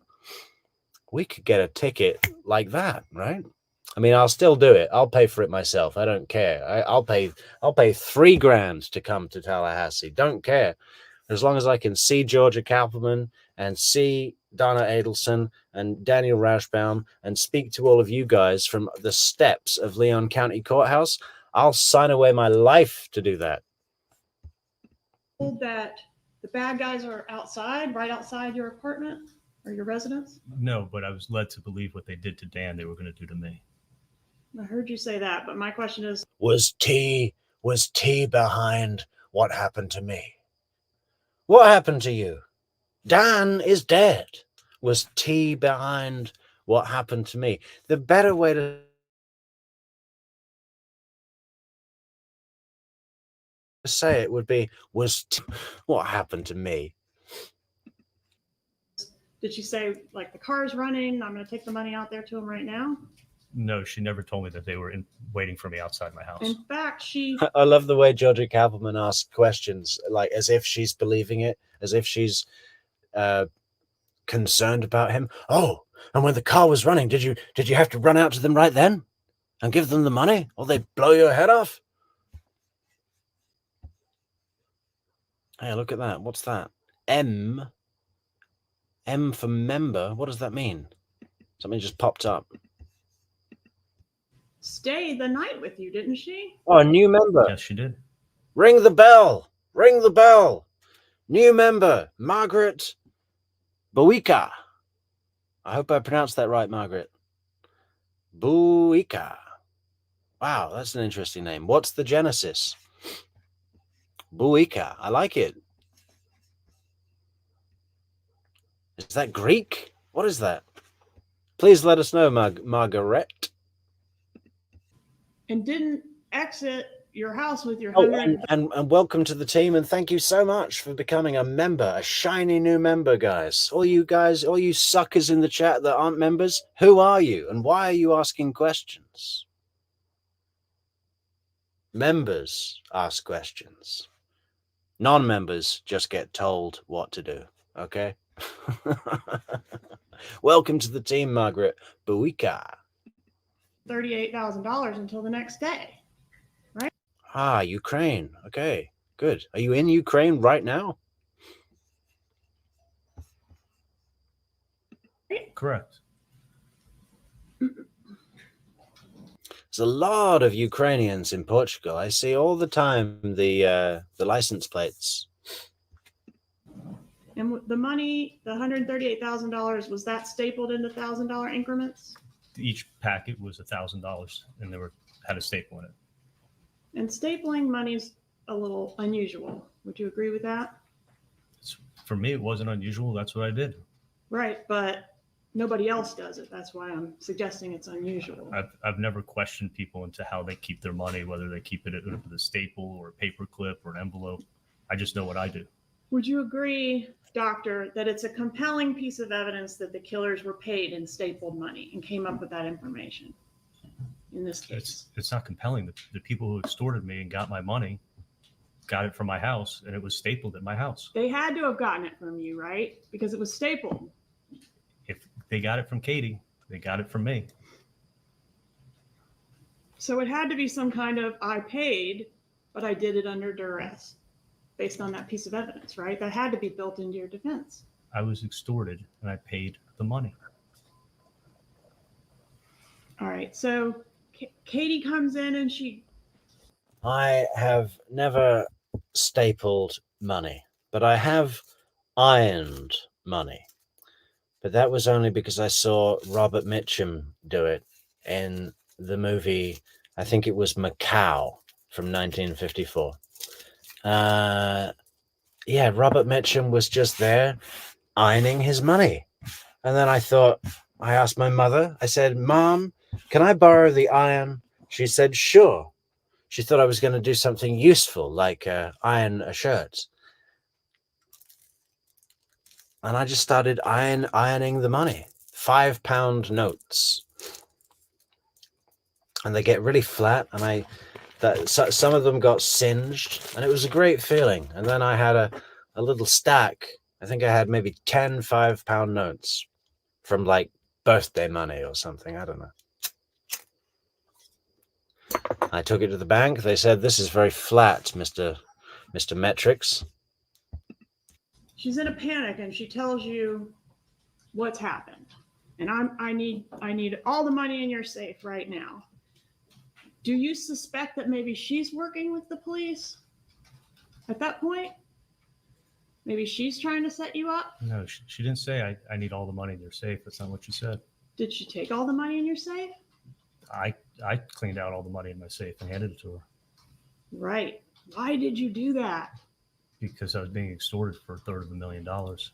we could get a ticket like that, right? I mean, I'll still do it. I'll pay for it myself. I don't care. I'll pay $3,000 to come to Tallahassee. Don't care. As long as I can see Georgia Kappelman and see Donna Adelson and Daniel Rauschbaum and speak to all of you guys from the steps of Leon County Courthouse, I'll sign away my life to do that. That the bad guys are outside, right outside your apartment or your residence? No, but I was led to believe what they did to Dan, they were going to do to me. I heard you say that, but my question is, Was T behind what happened to me? What happened to you? Dan is dead. Was T behind what happened to me? The better way to say it would be, was T what happened to me? did she say, like, the car's running, I'm going to take the money out there to him right now? No, she never told me that they were waiting for me outside my house. In fact, she I love the way Georgia Kappelman asks questions, like as if she's believing it, as if she's concerned about him. Oh, and when the car was running, did you have to run out to them right then and give them the money, or they blow your head off? Hey, look at that. What's that? M for member. What does that mean? Something just popped up. stayed the night with you, didn't she? Oh, a new member. Yes, she did. Ring the bell. Ring the bell. New member, Margaret Buika. I hope I pronounced that right, Margaret. Buika. Wow, that's an interesting name. What's the genesis? Buika. I like it. Is that Greek? What is that? Please let us know, Margaret. And didn't exit your house with your Oh, 100. and welcome to the team, and thank you so much for becoming a member, a shiny new member, guys. All you suckers in the chat that aren't members, who are you, and why are you asking questions? Members ask questions. Non-members just get told what to do, okay? Welcome to the team, Margaret Buika. $38,000 until the next day. Ah, Ukraine. Okay, good. Are you in Ukraine right now? Correct. There's a lot of Ukrainians in Portugal. I see all the time the license plates. And the money, the $138,000, was that stapled into $1,000 increments? Each packet was $1,000, and had a staple in it. And stapling money's a little unusual. Would you agree with that? For me, it wasn't unusual. That's what I did. Right, but nobody else does it. That's why I'm suggesting it's unusual. I've never questioned people into how they keep their money, whether they keep it with a staple or a paper clip or an envelope. I just know what I do. Would you agree, Doctor, that it's a compelling piece of evidence that the killers were paid in stapled money and came up with that information in this case? It's not compelling. The people who extorted me and got my money got it from my house, and it was stapled at my house. They had to have gotten it from you, right? Because it was stapled. If they got it from Katie, they got it from me. So it had to be some kind of, I paid, but I did it under duress, based on that piece of evidence, right? That had to be built into your defense. I was extorted, and I paid the money. All right, so Katie comes in and she... I have never stapled money, but I have ironed money. But that was only because I saw Robert Mitchum do it in the movie, I think it was Macau from 1954. Yeah, Robert Mitchum was just there ironing his money. And then I asked my mother, I said, Mom, can I borrow the iron She said, sure. She thought I was going to do something useful, like iron a shirt. And I just started ironing the money. £5 notes. And they get really flat, and some of them got singed, and it was a great feeling. And then I had a little stack. I think I had maybe 10 £5 notes from like birthday money or something. I don't know. I took it to the bank. They said, this is very flat, Mr. Metrix. She's in a panic and she tells you what's happened. And I need all the money in your safe right now. Do you suspect that maybe she's working with the police at that point? Maybe she's trying to set you up? No, she didn't say I need all the money in your safe. That's not what she said. Did she take all the money in your safe? I cleaned out all the money in my safe and handed it to her. Right. Why did you do that? Because I was being extorted for $250,000.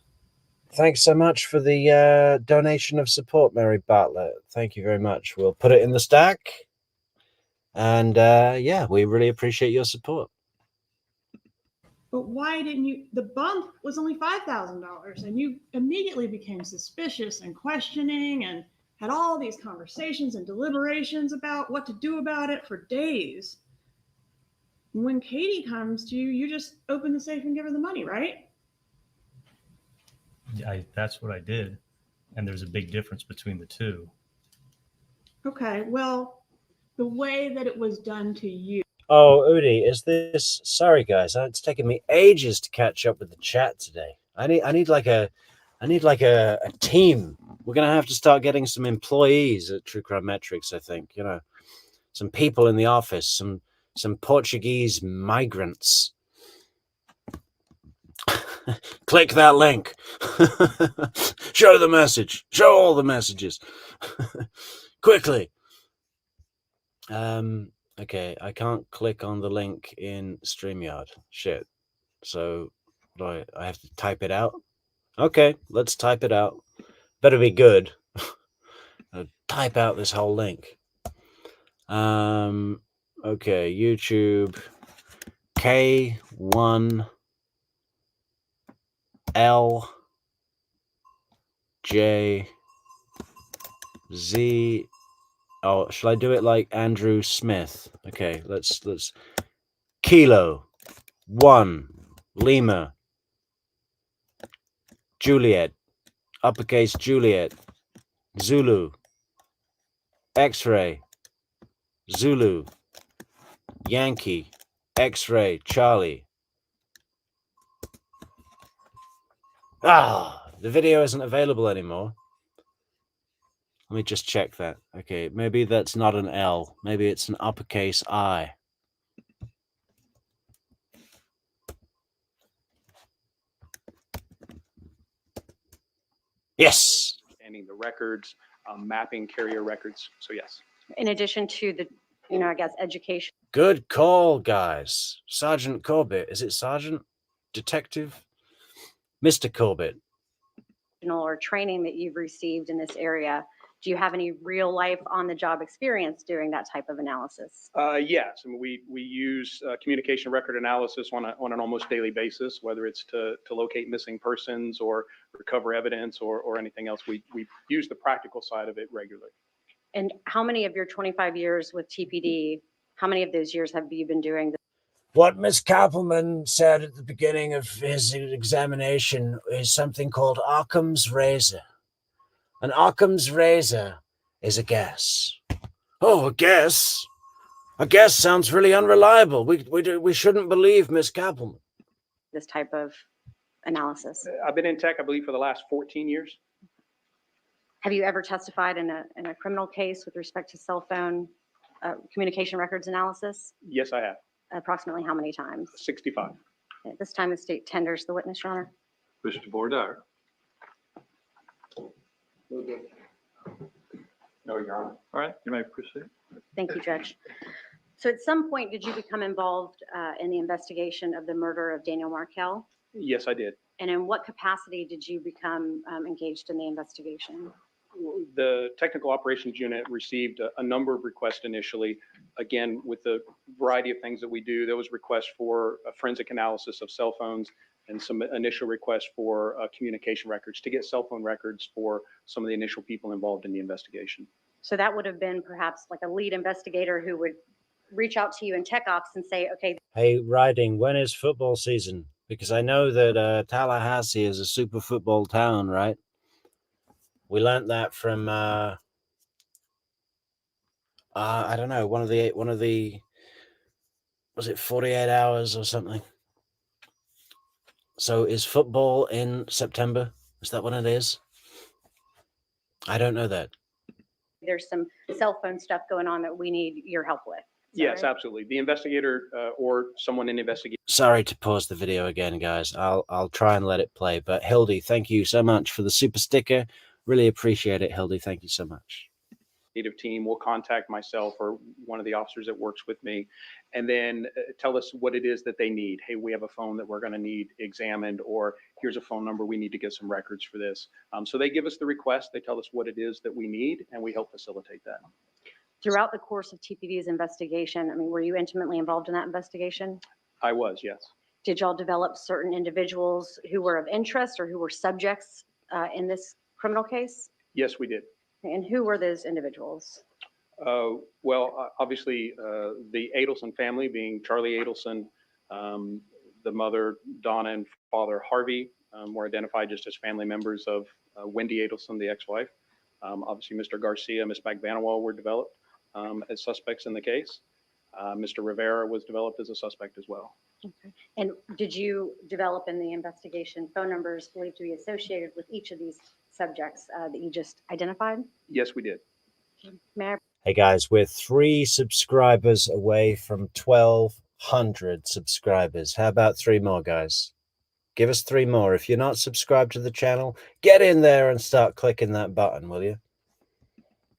Thanks so much for the donation of support, Mary Bartlett. Thank you very much. We'll put it in the stack. And yeah, we really appreciate your support. But why didn't you? The bump was only $5,000, and you immediately became suspicious and questioning and had all these conversations and deliberations about what to do about it for days. When Katie comes to you, you just open the safe and give her the money, right? That's what I did. And there's a big difference between the two. Okay, well, the way that it was done to you. Oh, Udi, is this... Sorry, guys. It's taken me ages to catch up with the chat today. I need like a team. We're going to have to start getting some employees at True Crime Metrix, I think. You know, some people in the office, some Portuguese migrants. Click that link. Show the message. Show all the messages. Quickly. Okay, I can't click on the link in StreamYard. Shit. So I have to type it out? Okay, let's type it out. Better be good. Type out this whole link. Okay, YouTube K1 L J Z. Oh, shall I do it like Andrew Smith? Okay, let's Kilo 1 Lima Juliet, uppercase Juliet, Zulu, X-ray, Zulu, Yankee, X-ray, Charlie. Ah, the video isn't available anymore. Let me just check that. Okay, maybe that's not an L. Maybe it's an uppercase I. Yes. Scanning the records, mapping carrier records. So yes. In addition to the, I guess, education. Good call, guys. Sergeant Corbett. Is it Sergeant? Detective? Mr. Corbett. Or training that you've received in this area. Do you have any real life on the job experience doing that type of analysis? Yes, I mean, we use communication record analysis on an almost daily basis, whether it's to locate missing persons or recover evidence or anything else. We use the practical side of it regularly. And how many of your 25 years with TPD, how many of those years have you been doing this? What Miss Kappelman said at the beginning of his examination is something called Occam's razor. An Occam's razor is a guess. Oh, a guess? A guess sounds really unreliable. We shouldn't believe Miss Kappelman. This type of analysis. I've been in tech, I believe, for the last 14 years. Have you ever testified in a criminal case with respect to cell phone communication records analysis? Yes, I have. Approximately how many times? 65. At this time, the state tenders the witness, Your Honor. Mr. Bordeaux. No, Your Honor. All right, you may proceed. Thank you, Judge. So at some point, did you become involved in the investigation of the murder of Daniel Markell? Yes, I did. And in what capacity did you become engaged in the investigation? the technical operations unit received a number of requests initially. Again, with the variety of things that we do, there was requests for a forensic analysis of cell phones and some initial requests for communication records to get cell phone records for some of the initial people involved in the investigation. So that would have been perhaps like a lead investigator who would reach out to you in tech ops and say, okay. Hey, Riding, when is football season? Because I know that Tallahassee is a super football town, right? We learned that from I don't know, one of the was it 48 hours or something? So is football in September? Is that when it is? I don't know that. There's some cell phone stuff going on that we need your help with. Yes, right? absolutely. The investigator or someone in investigation. Sorry to pause the video again, guys. I'll try and let it play. But Hildy, thank you so much for the super sticker. Really appreciate it, Hildy. Thank you so much. Team will contact myself or one of the officers that works with me and then tell us what it is that they need. Hey, we have a phone that we're going to need examined, or here's a phone number. We need to get some records for this. So they give us the request. They tell us what it is that we need, and we help facilitate that. Throughout the course of TPD's investigation, I mean, were you intimately involved in that investigation? I was, yes. Did y'all develop certain individuals who were of interest or who were subjects in this criminal case? Yes, we did. And who were those individuals? Well, obviously, the Adelson family, being Charlie Adelson, the mother, Donna, and father, Harvey, were identified just as family members of Wendy Adelson, the ex-wife. Obviously, Mr. Garcia, Ms. Magbanawal were developed as suspects in the case. Mr. Rivera was developed as a suspect as well. Okay. And did you develop in the investigation phone numbers believed to be associated with each of these subjects that you just identified? Yes, we did. May I? Hey guys, we're 3 subscribers away from 1,200 subscribers. How about 3 more, guys? Give us 3 more. If you're not subscribed to the channel, get in there and start clicking that button, will you?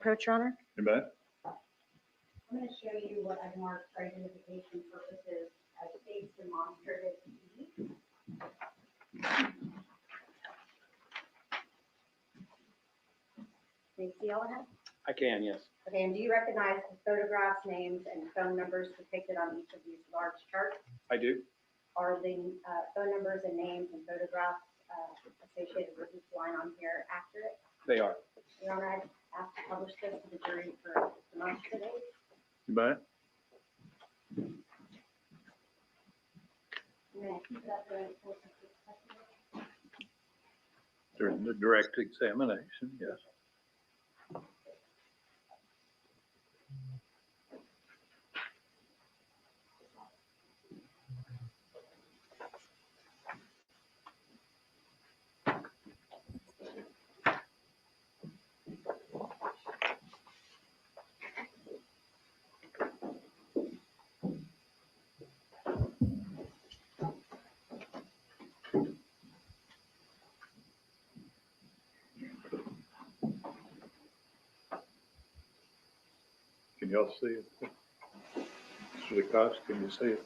Approach, Your Honor. You bet. I'm going to show you what I've marked for identification purposes as face demonstrative TV. Can you see all of that? I can, yes. Okay, and do you recognize the photographs, names, and phone numbers depicted on each of these large charts? I do. Are the phone numbers and names and photographs associated with each line on here accurate? They are. Your Honor, I'd ask to publish this to the jury for demonstrative. You bet. May I keep it up during the course of this testimony? During the direct examination, yes. Can y'all see it? Through the cost, can you see it?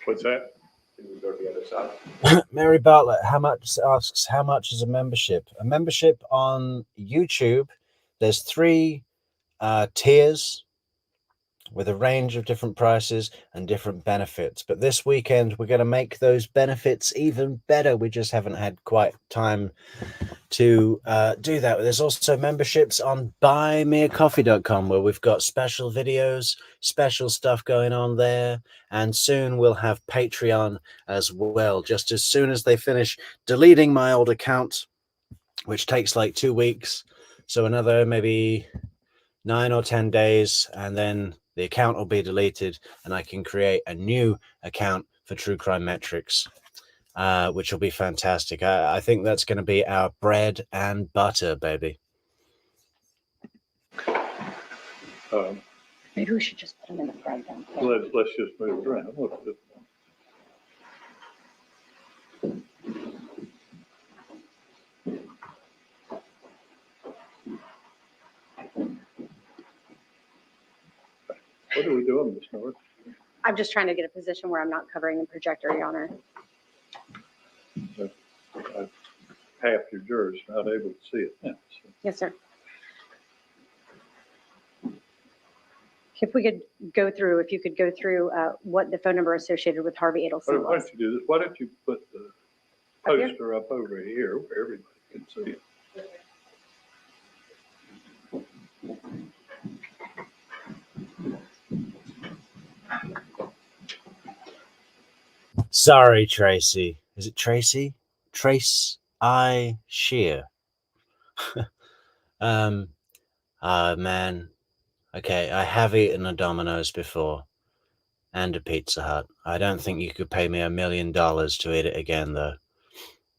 What's that? Can we go to the other side? Mary Bartlett asks, how much is a membership? A membership on YouTube, there's 3 tiers with a range of different prices and different benefits. But this weekend, we're going to make those benefits even better. We just haven't had quite time to do that. There's also memberships on buymeacoffee.com where we've got special videos, special stuff going on there. And soon we'll have Patreon as well. Just as soon as they finish deleting my old account, which takes like 2 weeks. So another maybe 9 or 10 days, and then the account will be deleted and I can create a new account for True Crime Metrix, which will be fantastic. I think that's going to be our bread and butter, baby. Maybe we should just put them in the fry pan. Let's just move around. What are we doing, Ms. North? I'm just trying to get a position where I'm not covering the projector, Your Honor. half your jurors not able to see it now. So. Yes, sir. If we could go through, if you could go through what the phone number associated with Harvey Adelson Why was. don't you do this? Why don't you put the Up here? poster up over here where everybody can see it? Sorry, Tracy. Is it Tracy? Trace I Shear. Man. Okay, I have eaten a Domino's before. And a Pizza Hut. I don't think you could pay me $1 million to eat it again, though.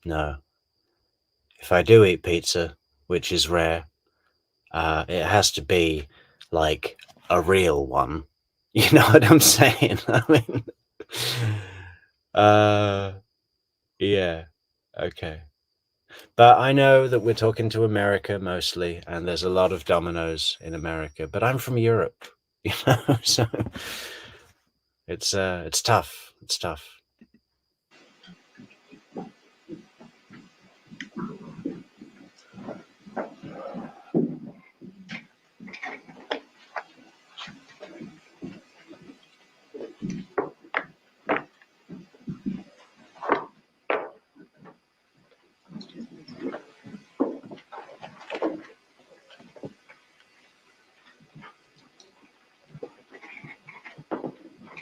No. If I do eat pizza, which is rare, it has to be like a real one. You know what I'm saying? I mean, yeah, okay. But I know that we're talking to America mostly, and there's a lot of Domino's in America. But I'm from Europe, you know, so it's tough. It's tough.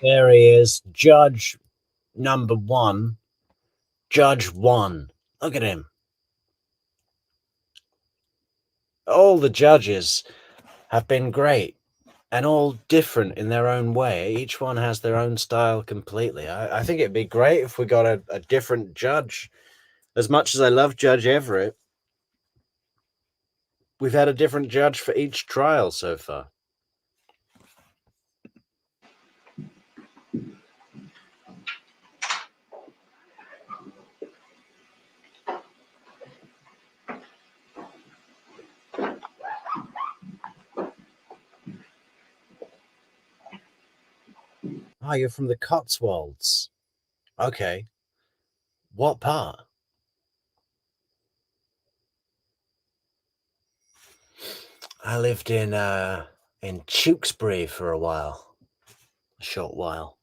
There he is, Judge number 1, Judge 1. Look at him. All the judges have been great and all different in their own way. Each one has their own style completely. I think it'd be great if we got a different judge. As much as I love Judge Everett, we've had a different judge for each trial so far. Oh, you're from the Cotswolds. Okay. What part? I lived in Tewkesbury for a while. A short while.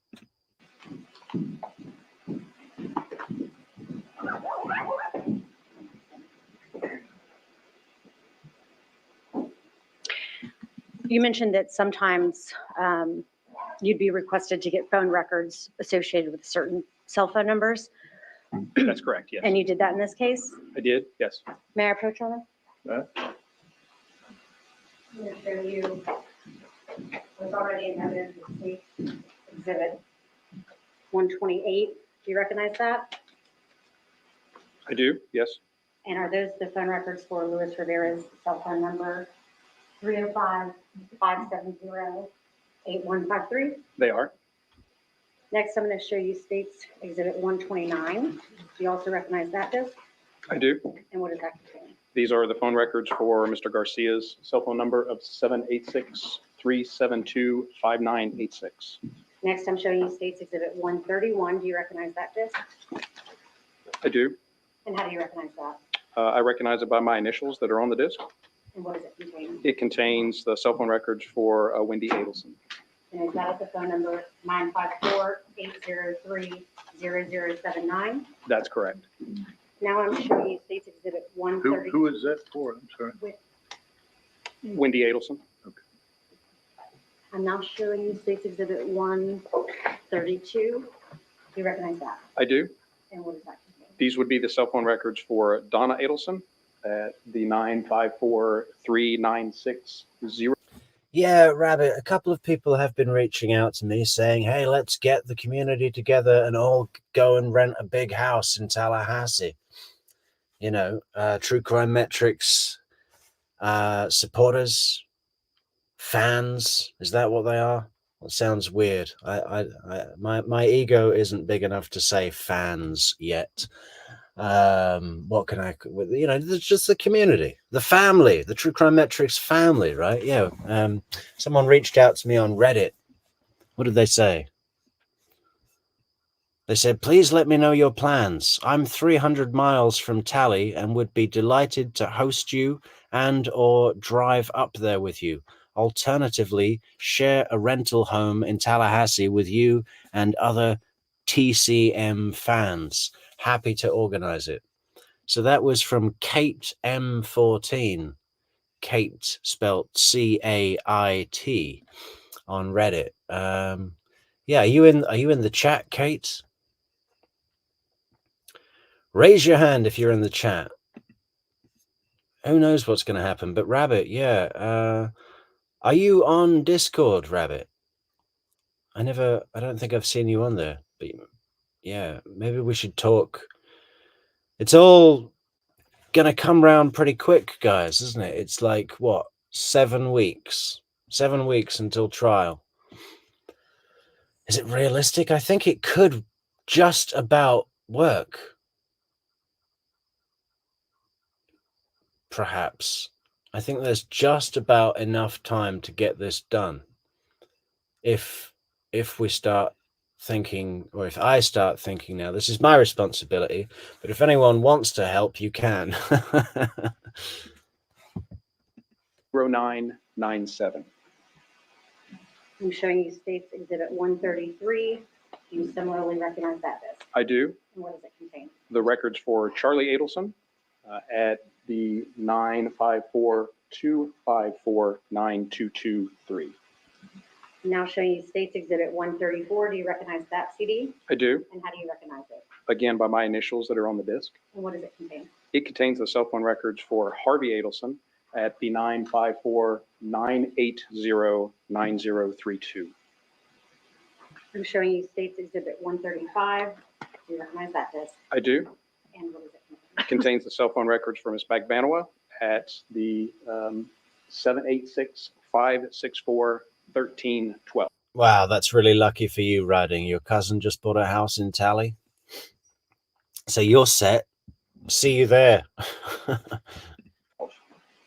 You mentioned that sometimes you'd be requested to get phone records associated with certain cell phone numbers. That's correct, yes. And you did that in this case? I did, yes. May I approach on Huh? I'm going to show you what's already in evidence of state exhibit 128? Do you recognize that? I do, yes. And are those the phone records for Luis Rivera's cell phone number 305-570-8153? They are. Next, I'm going to show you State's Exhibit 129. Do you also recognize that disc? I do. And what does that contain? These are the phone records for Mr. Garcia's cell phone number of 786-372-5986. Next, I'm showing you State's Exhibit 131. Do you recognize that disc? I do. And how do you recognize that? I recognize it by my initials that are on the disc. And what does it contain? It contains the cell phone records for Wendy Adelson. And is that at the phone number 954-803-0079? That's correct. Now I'm showing you State's Exhibit 130. Who is that for? I'm sorry. Wendy Adelson. I'm now showing you State's Exhibit 132. Do you recognize that? I do. And what does that contain? These would be the cell phone records for Donna Adelson at the 954-396-0. Yeah, Rabbit, a couple of people have been reaching out to me saying, hey, let's get the community together and all go and rent a big house in Tallahassee. You know, True Crime Metrix supporters, fans, is that what they are? It sounds weird. My ego isn't big enough to say fans yet. What can I, you know, there's just the community, the family, the True Crime Metrix family, right? Yeah. Someone reached out to me on Reddit. What did they say? They said, please let me know your plans. I'm 300 miles from Tally and would be delighted to host you and or drive up there with you. Alternatively, share a rental home in Tallahassee with you and other TCM fans. Happy to organize it. So that was from Kate M14. Kate spelled C-A-I-T on Reddit. Yeah, are you in the chat, Kate? Raise your hand if you're in the chat. Who knows what's going to happen? But Rabbit, yeah. Are you on Discord, Rabbit? I don't think I've seen you on there. But yeah, maybe we should talk. It's all going to come round pretty quick, guys, isn't it? It's like, what, 7 weeks? 7 weeks until trial. Is it realistic? I think it could just about work. Perhaps. I think there's just about enough time to get this done. If we start thinking, or if I start thinking now, this is my responsibility, but if anyone wants to help, you can. 0997. I'm showing you States Exhibit 133. Do you similarly recognize that disc? I do. And what does it contain? The records for Charlie Adelson at the 954-254-9223. Now showing you States Exhibit 134. Do you recognize that CD? I do. And how do you recognize it? Again, by my initials that are on the disc. And what does it contain? It contains the cell phone records for Harvey Adelson at the 954-980-9032. I'm showing you States Exhibit 135. Do you recognize that disc? I do. And what does it contain? It contains the cell phone records for Ms. Bagbanowa at the 786-564-1312. Wow, that's really lucky for you, Riding. Your cousin just bought a house in Tally. So you're set. See you there.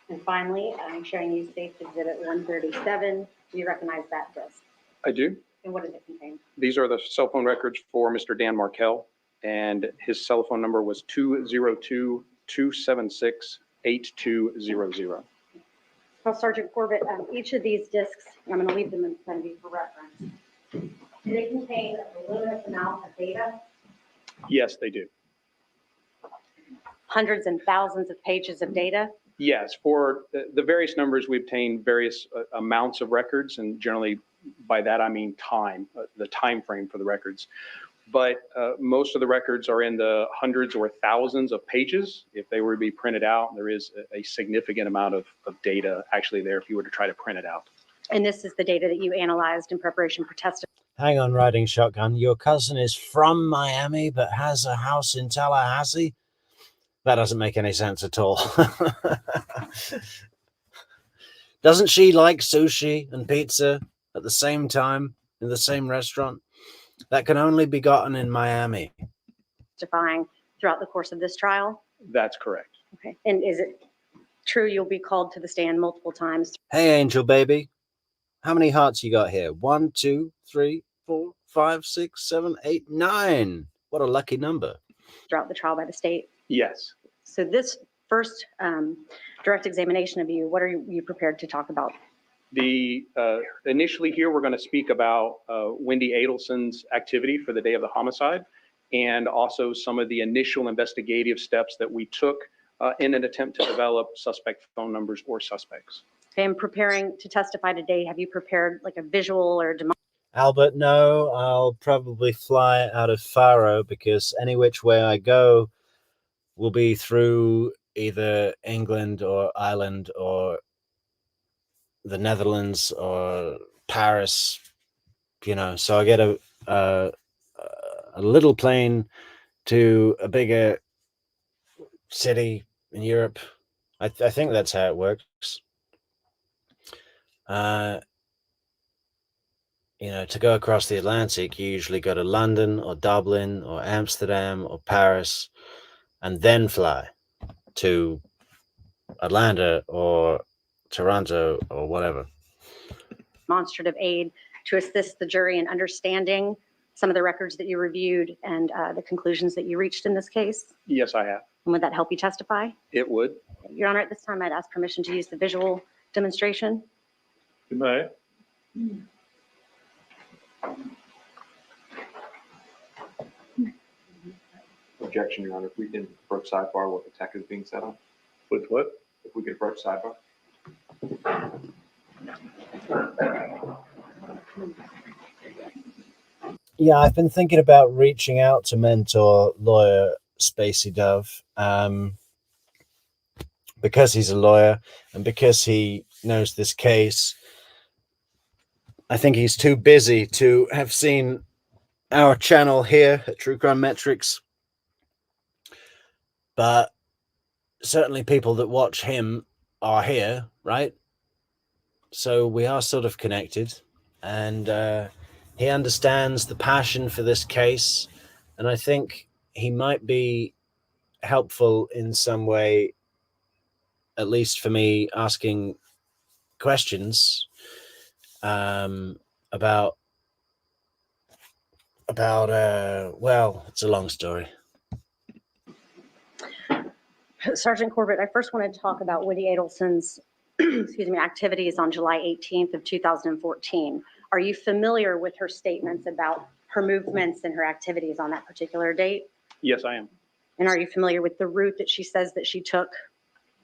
And finally, I'm showing you States Exhibit 137. Do you recognize that disc? I do. And what does it contain? These are the cell phone records for Mr. Dan Markell, and his cell phone number was 202-276-8200. Well, Sergeant Corbett, each of these discs, I'm going to leave them in front of you for reference. Do they contain a voluminous amount of data? Yes, they do. Hundreds and thousands of pages of data? Yes, for the various numbers, we obtain various amounts of records, and generally by that I mean time, the time frame for the records. But most of the records are in the hundreds or thousands of pages. If they were to be printed out, there is a significant amount of data actually there if you were to try to print it out. And this is the data that you analyzed in preparation for testing. Hang on, Riding Shotgun. Your cousin is from Miami but has a house in Tallahassee? That doesn't make any sense at all. Doesn't she like sushi and pizza at the same time in the same restaurant? That can only be gotten in Miami. Testifying throughout the course of this trial? That's correct. Okay. And is it true you'll be called to the stand multiple times? Hey, Angel Baby. How many hearts you got here? 1, 2, 3, 4, 5, 6, 7, 8, 9. What a lucky number. Throughout the trial by the state? Yes. So this first direct examination of you, what are you prepared to talk about? Initially here, we're going to speak about Wendy Adelson's activity for the day of the homicide, and also some of the initial investigative steps that we took in an attempt to develop suspect phone numbers or suspects. Okay, and preparing to testify today, have you prepared like a visual or Albert, no, I'll probably fly out of Faro because any which way I go will be through either England or Ireland or the Netherlands or Paris, you know, so I get a little plane to a bigger city in Europe. I think that's how it works. You know, to go across the Atlantic, you usually go to London or Dublin or Amsterdam or Paris and then fly to Atlanta or Toronto or whatever. Demonstrative aid to assist the jury in understanding some of the records that you reviewed and the conclusions that you reached in this case? Yes, I have. And would that help you testify? It would. Your Honor, at this time, I'd ask permission to use the visual demonstration. You may. Objection, Your Honor. If we can approach sidebar while the tech is being set up. With what? If we can approach sidebar. Yeah, I've been thinking about reaching out to mentor lawyer Spacey Dove, because he's a lawyer and because he knows this case. I think he's too busy to have seen our channel here at True Crime Metrix, but certainly people that watch him are here, right? So we are sort of connected, and he understands the passion for this case, and I think he might be helpful in some way, at least for me, asking questions about well, it's a long story. Sergeant Corbett, I first want to talk about Wendy Adelson's excuse me, activities on July 18th of 2014. Are you familiar with her statements about her movements and her activities on that particular date? Yes, I am. And are you familiar with the route that she says that she took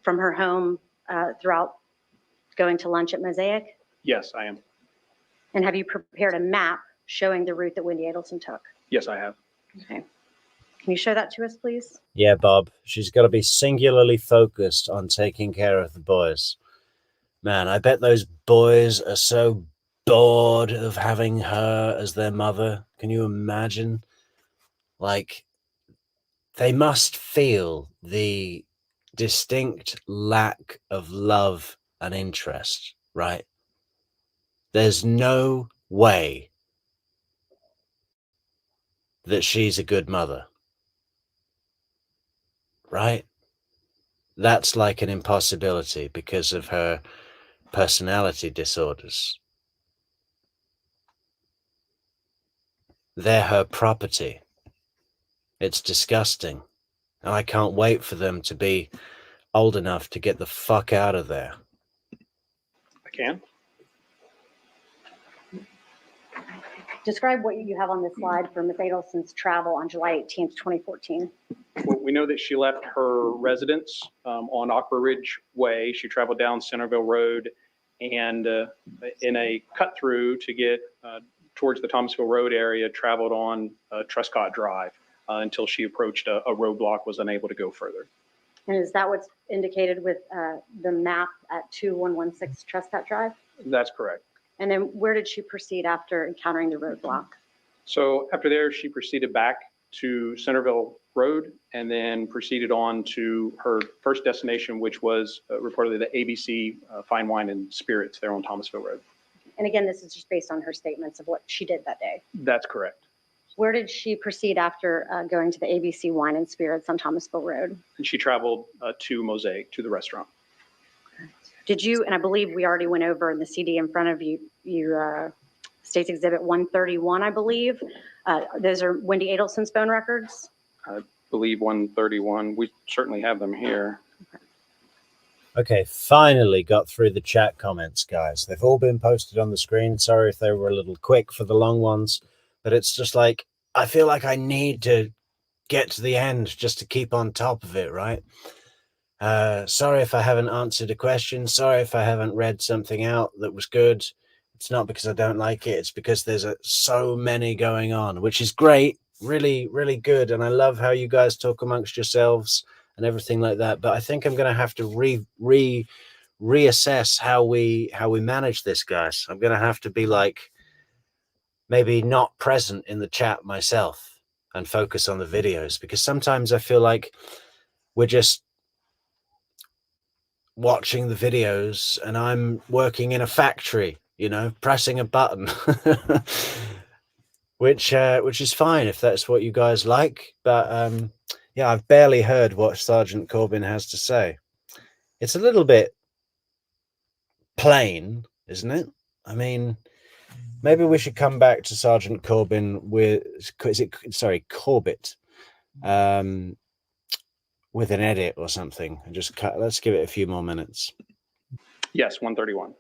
from her home throughout going to lunch at Mosaic? Yes, I am. And have you prepared a map showing the route that Wendy Adelson took? Yes, I have. Okay. Can you show that to us, please? Yeah, Bob, she's got to be singularly focused on taking care of the boys. Man, I bet those boys are so bored of having her as their mother. Can you imagine? Like, they must feel the distinct lack of love and interest, right? There's no way that she's a good mother, right? That's like an impossibility because of her personality disorders. They're her property. It's disgusting. And I can't wait for them to be old enough to get the fuck out of there. I can. Describe what you have on this slide for Ms. Adelson's travel on July 18th, 2014. Well, we know that she left her residence on Aqua Ridge Way. She traveled down Centerville Road and in a cut through to get towards the Thomasville Road area, traveled on Truscott Drive until she approached a roadblock, was unable to go further. And is that what's indicated with the map at 2116 Truscott Drive? That's correct. And then where did she proceed after encountering the roadblock? So after there, she proceeded back to Centerville Road and then proceeded on to her first destination, which was reportedly the ABC Fine Wine and Spirits there on Thomasville Road. And again, this is just based on her statements of what she did that day. That's correct. Where did she proceed after going to the ABC Wine and Spirits on Thomasville Road? And she traveled to Mosaic, to the restaurant. Did you, and I believe we already went over in the CD in front of you, State's Exhibit 131, I believe. Those are Wendy Adelson's phone records? I believe 131. We certainly have them here. Okay, finally got through the chat comments, guys. They've all been posted on the screen. Sorry if they were a little quick for the long ones, but it's just like, I feel like I need to get to the end just to keep on top of it, right? Sorry if I haven't answered a question. Sorry if I haven't read something out that was good. It's not because I don't like it. It's because there's so many going on, which is great. Really, really good. And I love how you guys talk amongst yourselves and everything like that. But I think I'm going to have to reassess how we manage this, guys. I'm going to have to be like, maybe not present in the chat myself and focus on the videos, because sometimes I feel like we're just watching the videos and I'm working in a factory, you know, pressing a button, which is fine if that's what you guys like. But yeah, I've barely heard what Sergeant Corbin has to say. It's a little bit plain, isn't it? I mean, Maybe we should come back to Sergeant Corbin with, Corbett, with an edit or something, and just cut. Let's give it a few more minutes. Yes, 131.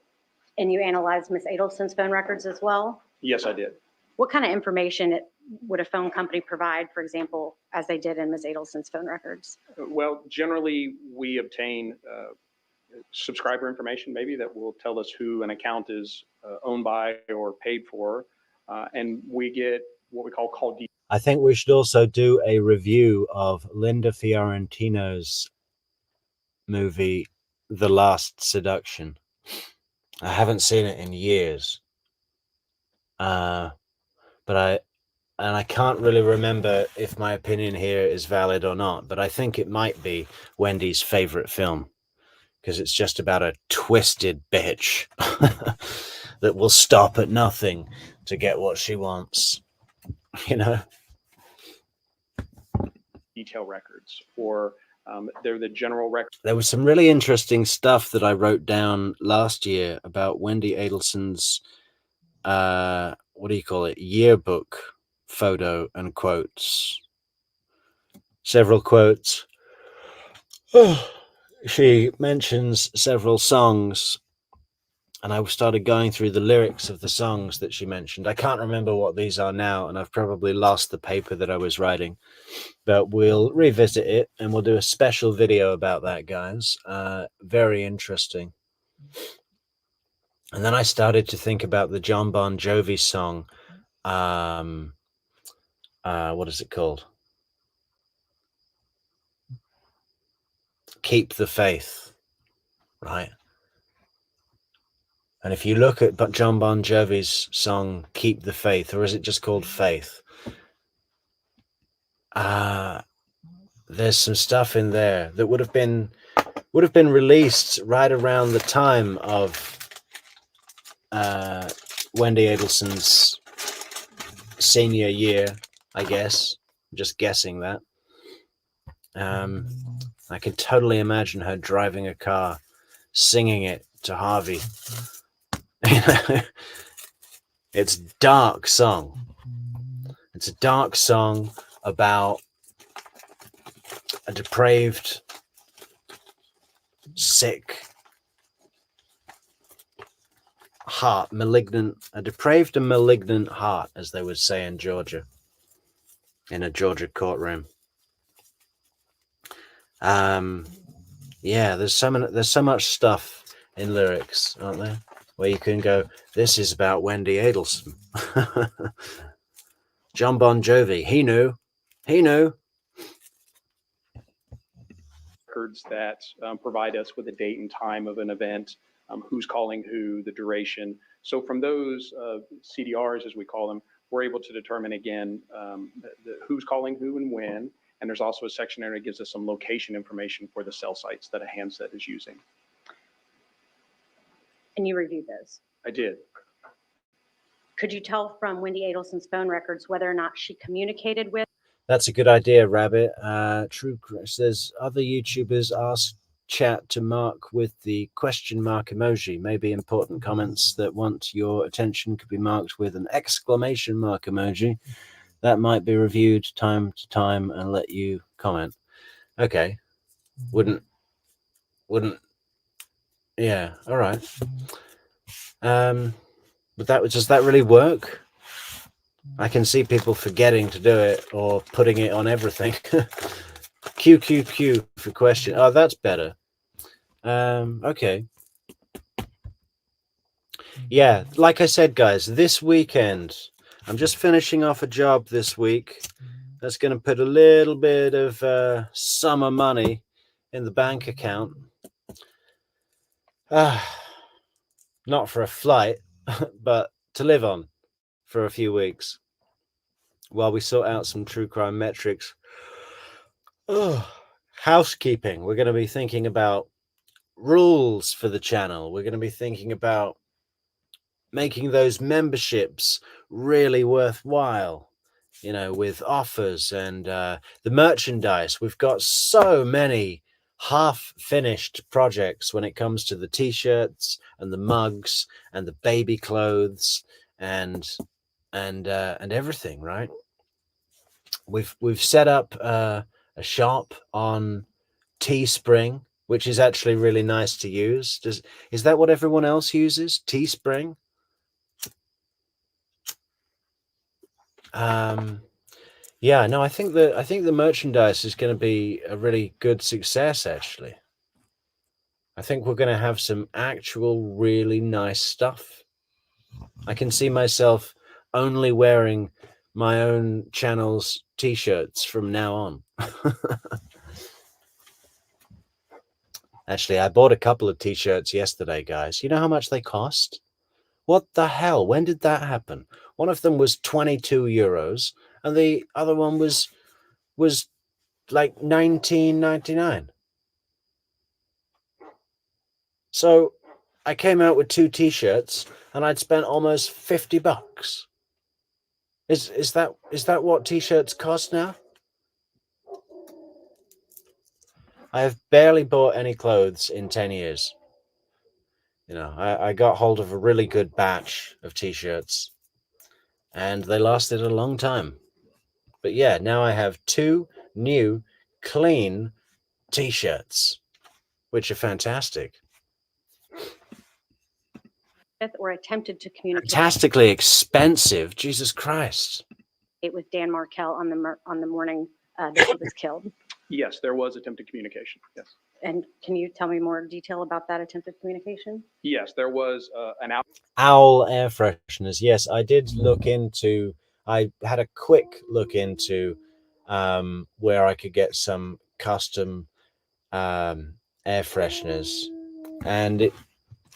And you analyzed Ms. Adelson's phone records as well? Yes, I did. What kind of information would a phone company provide, for example, as they did in Ms. Adelson's phone records? Well, generally, we obtain subscriber information, maybe, that will tell us who an account is owned by or paid for. And we get what we call details. I think we should also do a review of Linda Fiorentino's movie, The Last Seduction. I haven't seen it in years. But I can't really remember if my opinion here is valid or not, but I think it might be Wendy's favorite film, because it's just about a twisted bitch that will stop at nothing to get what she wants, you know? Detail records, or they're the general record. There was some really interesting stuff that I wrote down last year about Wendy Adelson's, what do you call it, yearbook photo and quotes. Several quotes. She mentions several songs, and I started going through the lyrics of the songs that she mentioned. I can't remember what these are now, and I've probably lost the paper that I was writing, but we'll revisit it, and we'll do a special video about that, guys. Very interesting. And then I started to think about the John Bon Jovi song. What is it called? Keep the Faith, right? And if you look at John Bon Jovi's song Keep the Faith, or is it just called Faith? There's some stuff in there that would have been released right around the time of Wendy Adelson's senior year, I guess. I'm just guessing that. I can totally imagine her driving a car, singing it to Harvey. It's a dark song. It's a dark song about a depraved, sick heart, a depraved and malignant heart, as they would say in Georgia, in a Georgia courtroom. Yeah, there's so much stuff in lyrics, aren't there, where you can go, this is about Wendy Adelson. John Bon Jovi, he knew. Records that provide us with a date and time of an event, who's calling who, the duration. So from those CDRs, as we call them, we're able to determine, again, who's calling who and when. And there's also a section there that gives us some location information for the cell sites that a handset is using. And you reviewed those? I did. Could you tell from Wendy Adelson's phone records whether or not she communicated with? That's a good idea, Rabbit. True Chris says other YouTubers ask chat to mark with the question mark emoji. Maybe important comments that want your attention could be marked with an exclamation mark emoji. That might be reviewed time to time and let you comment. Okay. Wouldn't. Yeah. All right. But does that really work? I can see people forgetting to do it or putting it on everything. QQQ for question. Oh, that's better. Okay. Yeah, like I said, guys, this weekend, I'm just finishing off a job this week that's going to put a little bit of summer money in the bank account. Not for a flight, but to live on for a few weeks while we sort out some true crime metrics. Housekeeping. We're going to be thinking about rules for the channel. We're going to be thinking about making those memberships really worthwhile, you know, with offers and the merchandise. We've got so many half-finished projects when it comes to the t-shirts and the mugs and the baby clothes and everything, right? We've set up a shop on Teespring, which is actually really nice to use. Is that what everyone else uses? Teespring? Yeah, no, I think the merchandise is going to be a really good success, actually. I think we're going to have some actual really nice stuff. I can see myself only wearing my own channel's t-shirts from now on. Actually, I bought a couple of t-shirts yesterday, guys. You know how much they cost? What the hell? When did that happen? One of them was 22 euros and the other one was like 19.99. So I came out with 2 t-shirts and I'd spent almost 50 bucks. Is that what t-shirts cost now? I have barely bought any clothes in 10 years. You know, I got hold of a really good batch of t-shirts and they lasted a long time. But yeah, now I have 2 new clean t-shirts, which are fantastic. Or attempted to communicate Fantastically expensive. Jesus Christ. with Dan Markel on the morning that he was killed. Yes, there was attempted communication. Yes. And can you tell me more detail about that attempted communication? Yes, there was an Owl air fresheners. Yes, I did look into. I had a quick look into where I could get some custom air fresheners, and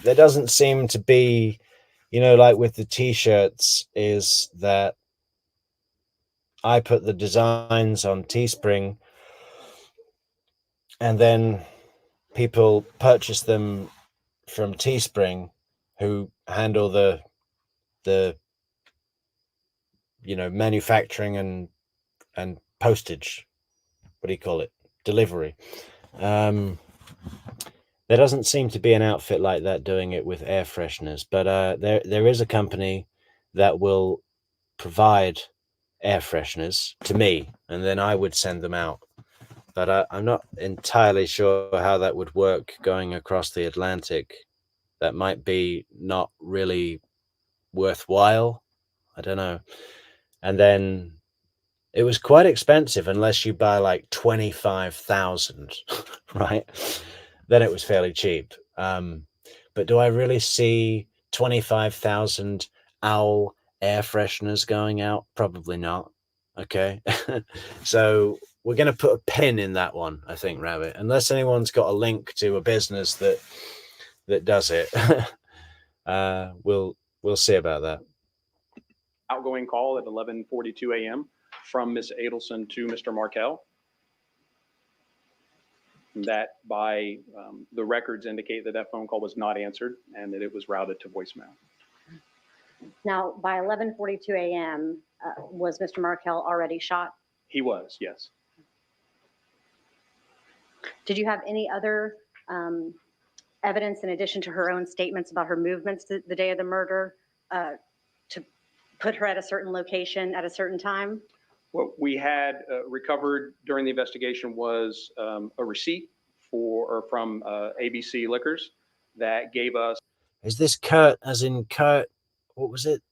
there doesn't seem to be, you know, like with the t-shirts, is that I put the designs on Teespring, and then people purchase them from Teespring, who handle the you know, manufacturing and postage. What do you call it? Delivery. There doesn't seem to be an outfit like that doing it with air fresheners, but there is a company that will provide air fresheners to me, and then I would send them out. But I'm not entirely sure how that would work going across the Atlantic. That might be not really worthwhile. I don't know. And then it was quite expensive unless you buy like 25,000, right? Then it was fairly cheap. But do I really see 25,000 Owl air fresheners going out? Probably not. Okay. So we're going to put a pin in that one, I think, Rabbit, unless anyone's got a link to a business that does it. We'll see about that. outgoing call at 11:42 a.m. from Ms. Adelson to Mr. Markel. That by the records indicate that that phone call was not answered and that it was routed to voicemail. Now, by 11:42 a.m., was Mr. Markel already shot? He was, yes. Did you have any other evidence in addition to her own statements about her movements the day of the murder to put her at a certain location at a certain time? What we had recovered during the investigation was a receipt from ABC Liquors that gave us. Is this Kurt, as in Kurt, what was it?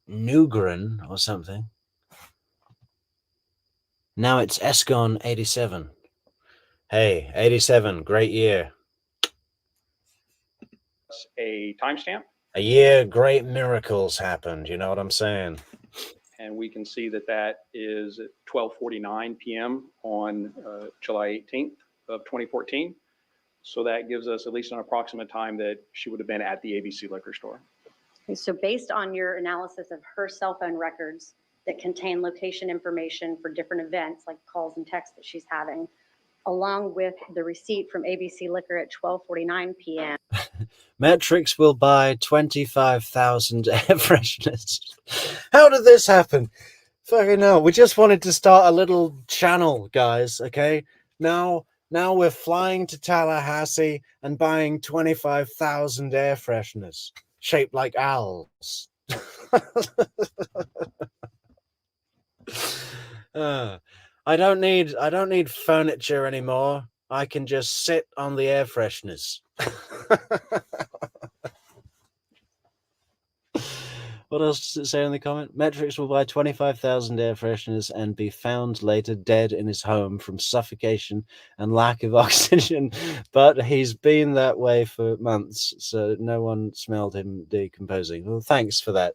Nugren or something? Now it's Escon 87. Hey, 87, great year. A timestamp. A year great miracles happened, you know what I'm saying? And we can see that that is at 12:49 p.m. on July 18th of 2014. So that gives us at least an approximate time that she would have been at the ABC liquor store. Okay, so based on your analysis of her cell phone records that contain location information for different events, like calls and texts that she's having, along with the receipt from ABC Liquor at 12:49 p.m. Metrix will buy 25,000 air fresheners. How did this happen? Fucking hell. We just wanted to start a little channel, guys, okay? Now we're flying to Tallahassee and buying 25,000 air fresheners shaped like owls. I don't need furniture anymore. I can just sit on the air fresheners. What else does it say in the comment? Metrix will buy 25,000 air fresheners and be found later dead in his home from suffocation and lack of oxygen. But he's been that way for months, so no one smelled him decomposing. Well, thanks for that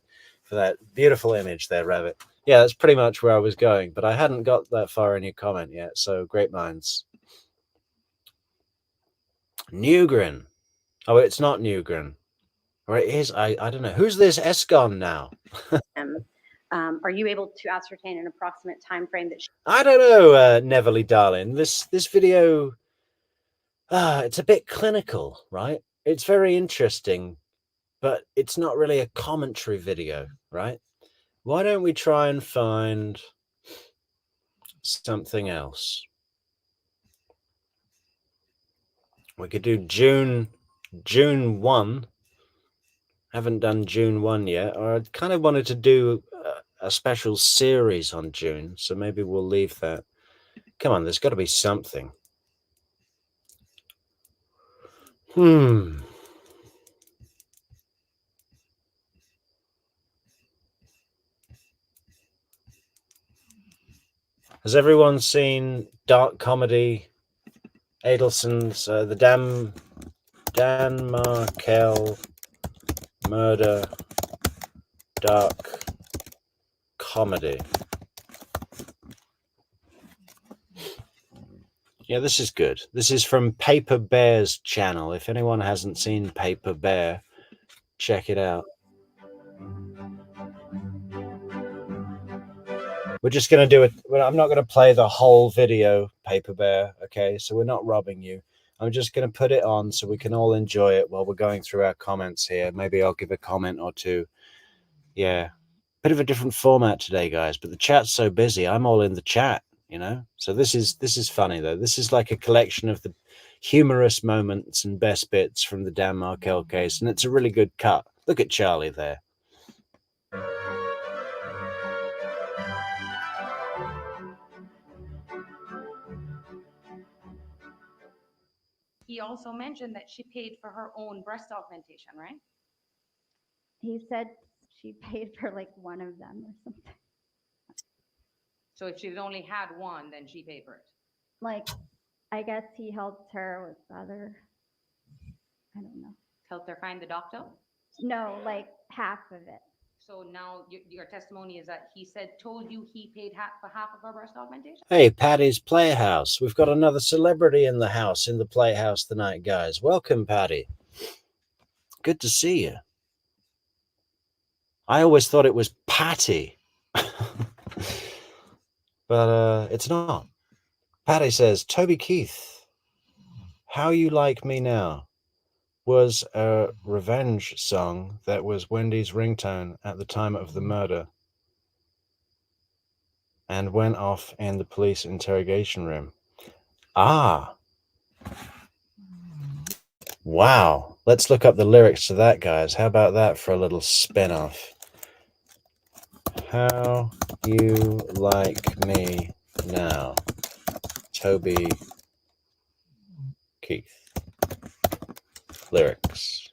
beautiful image there, Rabbit. Yeah, that's pretty much where I was going, but I hadn't got that far in your comment yet, so great minds. Newgren. Oh, it's not Newgren. Or it is. I don't know. Who's this Escon now? Are you able to ascertain an approximate time frame that? I don't know, Neverly darling. This video, it's a bit clinical, right? It's very interesting, but it's not really a commentary video, right? Why don't we try and find something else? We could do June 1. Haven't done June 1 yet, or I kind of wanted to do a special series on June, so maybe we'll leave that. Come on, there's got to be something. Has everyone seen dark comedy Adelson's the Dan Markel murder dark comedy? Yeah, this is good. This is from Paper Bear's channel. If anyone hasn't seen Paper Bear, check it out. We're just going to do it. I'm not going to play the whole video, Paper Bear, okay? So we're not robbing you. I'm just going to put it on so we can all enjoy it while we're going through our comments here. Maybe I'll give a comment or two. Yeah. Bit of a different format today, guys, but the chat's so busy. I'm all in the chat, you know? So this is funny, though. This is like a collection of the humorous moments and best bits from the Dan Markel case, and it's a really good cut. Look at Charlie there. He also mentioned that she paid for her own breast augmentation, right? He said she paid for like one of them or something. So if she's only had one, then she paid for it. Like, I guess he helped her with other, I don't know. Helped her find the doctor? No, like half of it. So now your testimony is that he told you he paid for half of her breast augmentation? Hey, Patty's Playhouse. We've got another celebrity in the house, in the Playhouse tonight, guys. Welcome, Patty. Good to see you. I always thought it was Patty. But it's not. Patty says, Toby Keith, How You Like Me Now was a revenge song that was Wendy's ringtone at the time of the murder and went off in the police interrogation room. Ah. Wow. Let's look up the lyrics to that, guys. How about that for a little spin-off? How You Like Me Now. Toby Keith. Lyrics.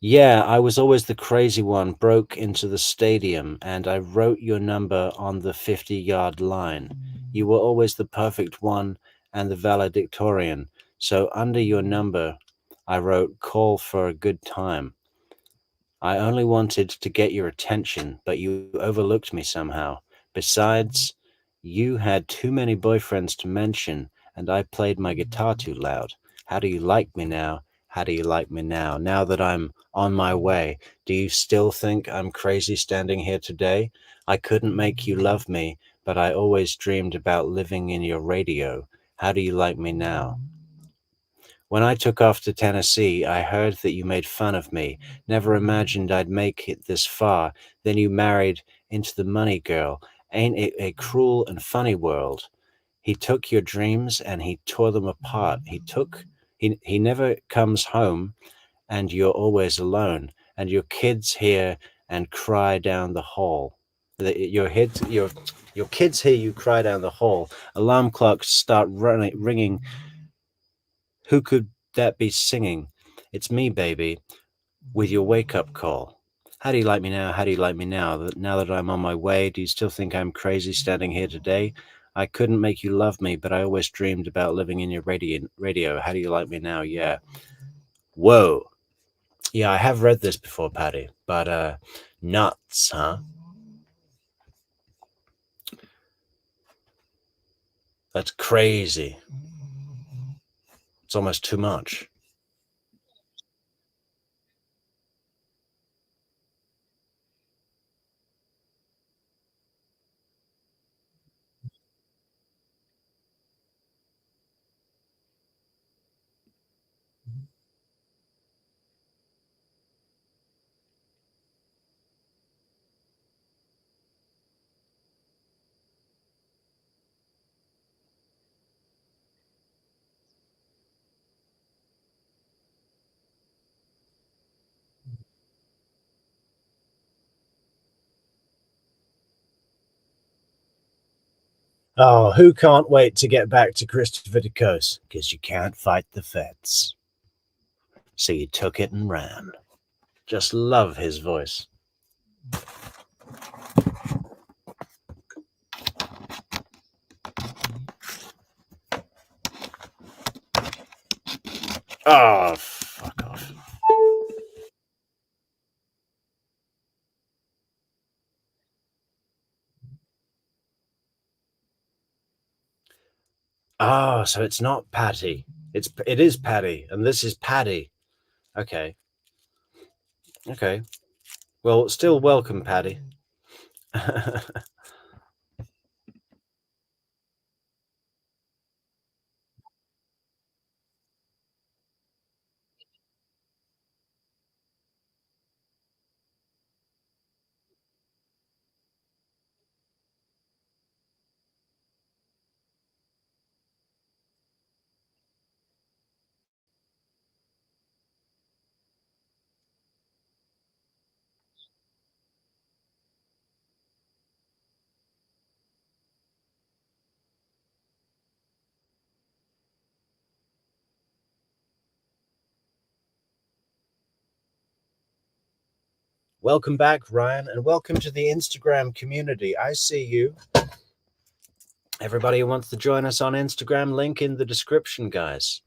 Yeah, I was always the crazy one, broke into the stadium, and I wrote your number on the 50-yard line. You were always the perfect one and the valedictorian. So under your number, I wrote, call for a good time. I only wanted to get your attention, but you overlooked me somehow. Besides, you had too many boyfriends to mention, and I played my guitar too loud. How do you like me now? How do you like me now? Now that I'm on my way, do you still think I'm crazy standing here today? I couldn't make you love me, but I always dreamed about living in your radio. How do you like me now? When I took off to Tennessee, I heard that you made fun of me. Never imagined I'd make it this far. Then you married into the money girl. Ain't it a cruel and funny world? He took your dreams and he tore them apart. He took He never comes home, and you're always alone, and your kids hear and cry down the hall. Your kids hear you cry down the hall. Alarm clocks start ringing. Who could that be singing? It's me, baby, with your wake-up call. How do you like me now? How do you like me now? Now that I'm on my way, do you still think I'm crazy standing here today? I couldn't make you love me, but I always dreamed about living in your radio. How do you like me now? Yeah. Whoa. Yeah, I have read this before, Patty, but nuts, huh? That's crazy. It's almost too much. Oh, who can't wait to get back to Christopher DeCoste? Because you can't fight the feds. So you took it and ran. Just love his voice. Oh, fuck off. Oh, so it's not Patty. It is Patty, and this is Patty. Okay. Okay. Well, still welcome, Patty. Welcome back, Ryan, and welcome to the Instagram community. I see you. Everybody who wants to join us on Instagram, link in the description, guys.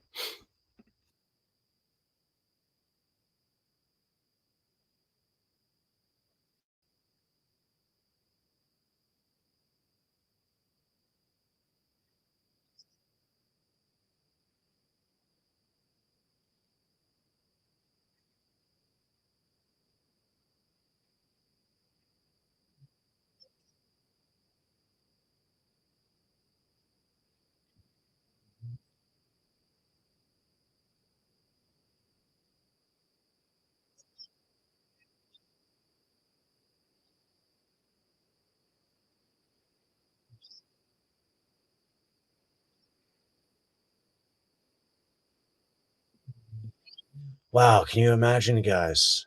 Wow, can you imagine, guys?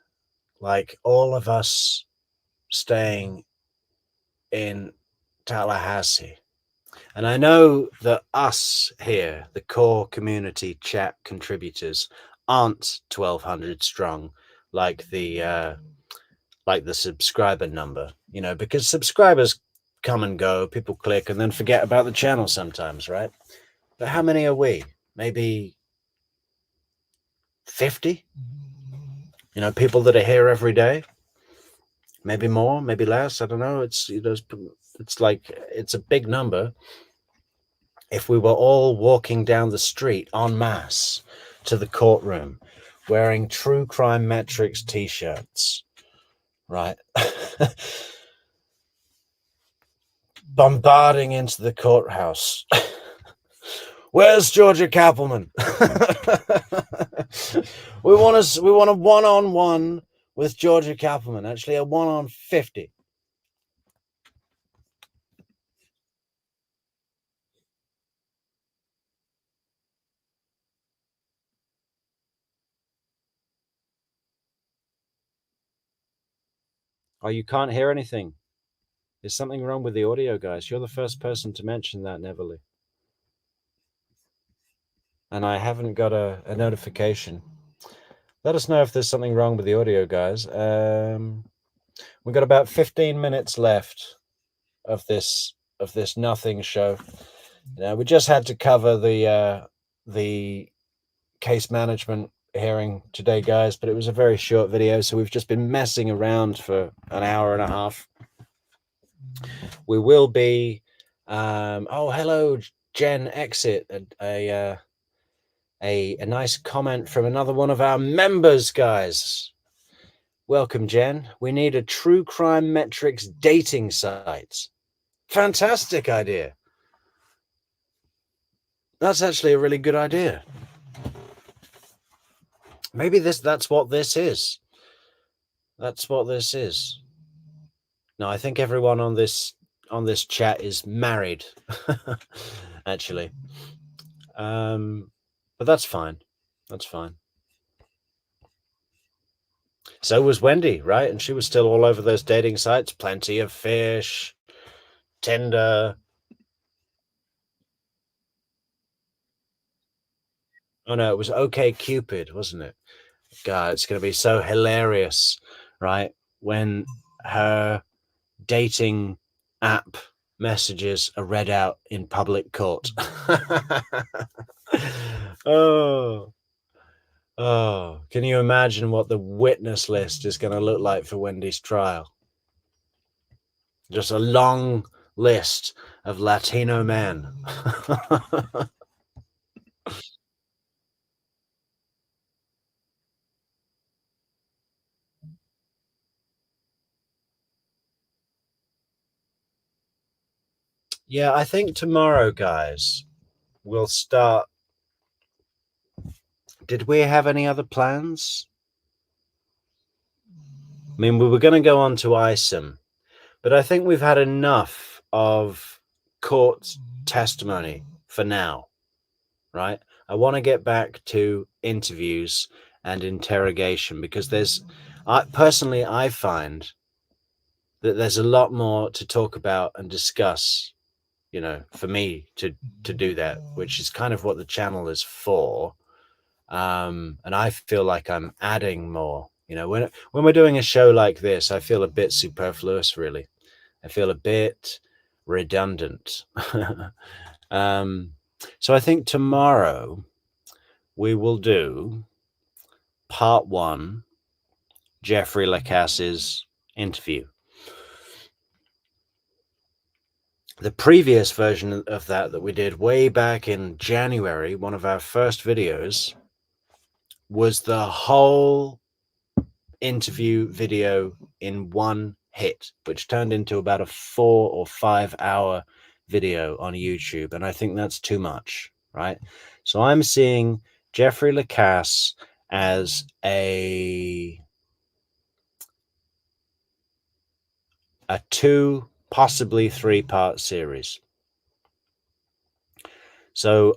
Like all of us staying in Tallahassee. And I know that us here, the core community chat contributors, aren't 1,200 strong like the subscriber number, because subscribers come and go, people click and then forget about the channel sometimes, right? But how many are we? Maybe 50? People that are here every day. Maybe more, maybe less. I don't know. It's it's a big number. If we were all walking down the street en masse to the courtroom, wearing True Crime Metrix t-shirts, right? Bombarding into the courthouse. Where's Georgia Kappelman? we want a one-on-one with Georgia Kappelman. Actually, a 1-on-50. Oh, you can't hear anything. There's something wrong with the audio, guys. You're the first person to mention that, Neverly. And I haven't got a notification. Let us know if there's something wrong with the audio, guys. We've got about 15 minutes left of this nothing show. Now, we just had to cover the case management hearing today, guys, but it was a very short video, so we've just been messing around for an hour and a half. We will be oh, hello, Jen Exit, a nice comment from another one of our members, guys. Welcome, Jen. We need a true crime Metrix dating site. Fantastic idea. That's actually a really good idea. Maybe that's what this is. That's what this is. No, I think everyone on this chat is married, actually. But that's fine. That's fine. So was Wendy, right? And she was still all over those dating sites. Plenty of Fish, Tinder. Oh no, it was OkCupid, wasn't it? God, it's going to be so hilarious, right? When her dating app messages are read out in public court. Oh, can you imagine what the witness list is going to look like for Wendy's trial? Just a long list of Latino men. Yeah, I think tomorrow, guys, we'll start. Did we have any other plans? I mean, we were going to go on to ISIM, but I think we've had enough of court testimony for now, right? I want to get back to interviews and interrogation because personally, I find that there's a lot more to talk about and discuss, you know, for me to do that, which is kind of what the channel is for. And I feel like I'm adding more. You know, when we're doing a show like this, I feel a bit superfluous, really. I feel a bit redundant. So I think tomorrow we will do part 1, Jeffrey Lacasse's interview. The previous version of that we did way back in January, one of our first videos, was the whole interview video in one hit, which turned into about a 4 or 5 hour video on YouTube. And I think that's too much, right? So I'm seeing Jeffrey Lacasse as a 2, possibly 3-part series. So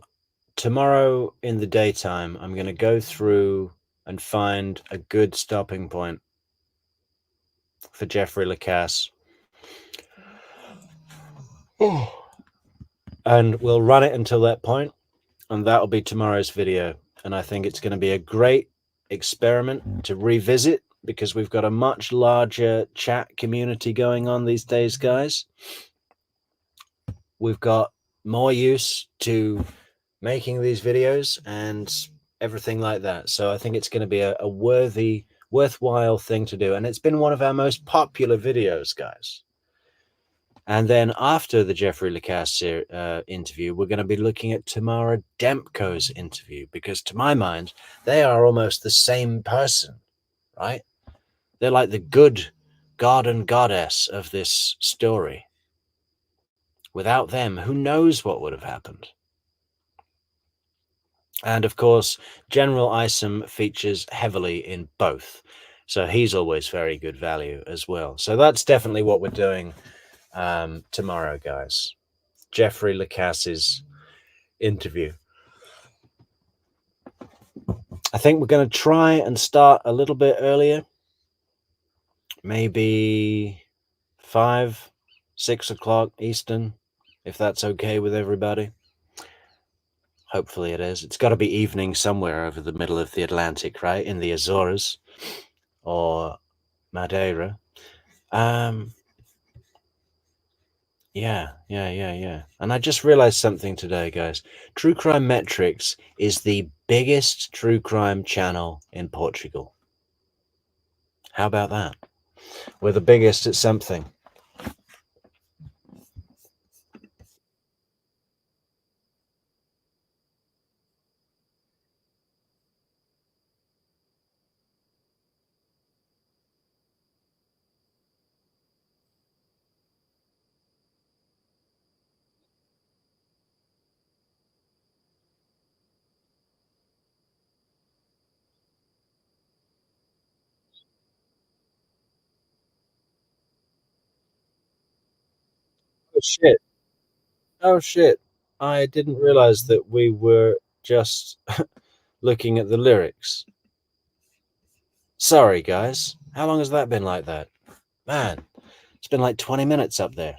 tomorrow in the daytime, I'm going to go through and find a good stopping point for Jeffrey Lacasse. And we'll run it until that point, and that'll be tomorrow's video. And I think it's going to be a great experiment to revisit because we've got a much larger chat community going on these days, guys. We've got more use to making these videos and everything like that. So I think it's going to be a worthwhile thing to do. And it's been one of our most popular videos, guys. And then after the Jeffrey Lacasse interview, we're going to be looking at Tamara Dempko's interview, because to my mind, they are almost the same person, right? They're like the good god and goddess of this story. Without them, who knows what would have happened? And of course, General Isom features heavily in both. So he's always very good value as well. So that's definitely what we're doing tomorrow, guys. Jeffrey Lacasse's interview. I think we're going to try and start a little bit earlier, maybe 5, 6 o'clock Eastern, if that's okay with everybody. Hopefully it is. It's got to be evening somewhere over the middle of the Atlantic, right? In the Azores or Madeira. Yeah. And I just realized something today, guys. True Crime Metrix is the biggest true crime channel in Portugal. How about that? We're the biggest at something. Oh shit. Oh shit. I didn't realize that we were just looking at the lyrics. Sorry, guys. How long has that been like that? Man, it's been like 20 minutes up there.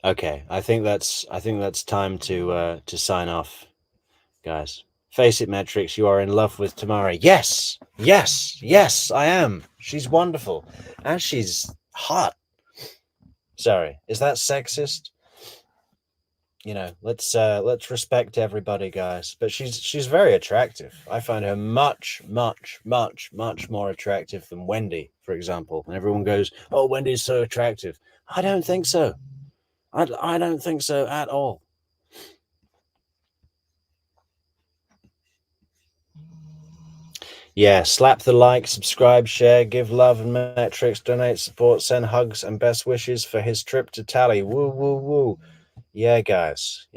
Okay, I think that's time to sign off, guys. Face it, Metrix, you are in love with Tamara. Yes, I am. She's wonderful, and she's hot. Sorry, is that sexist? You know, let's respect everybody, guys. But she's very attractive. I find her much more attractive than Wendy, for example. And everyone goes, "Oh, Wendy's so attractive." I don't think so. I don't think so at all. Yeah, slap the like, subscribe, share, give love and metrics, donate, support, send hugs and best wishes for his trip to Tally. Woo, woo, woo. Yeah, guys.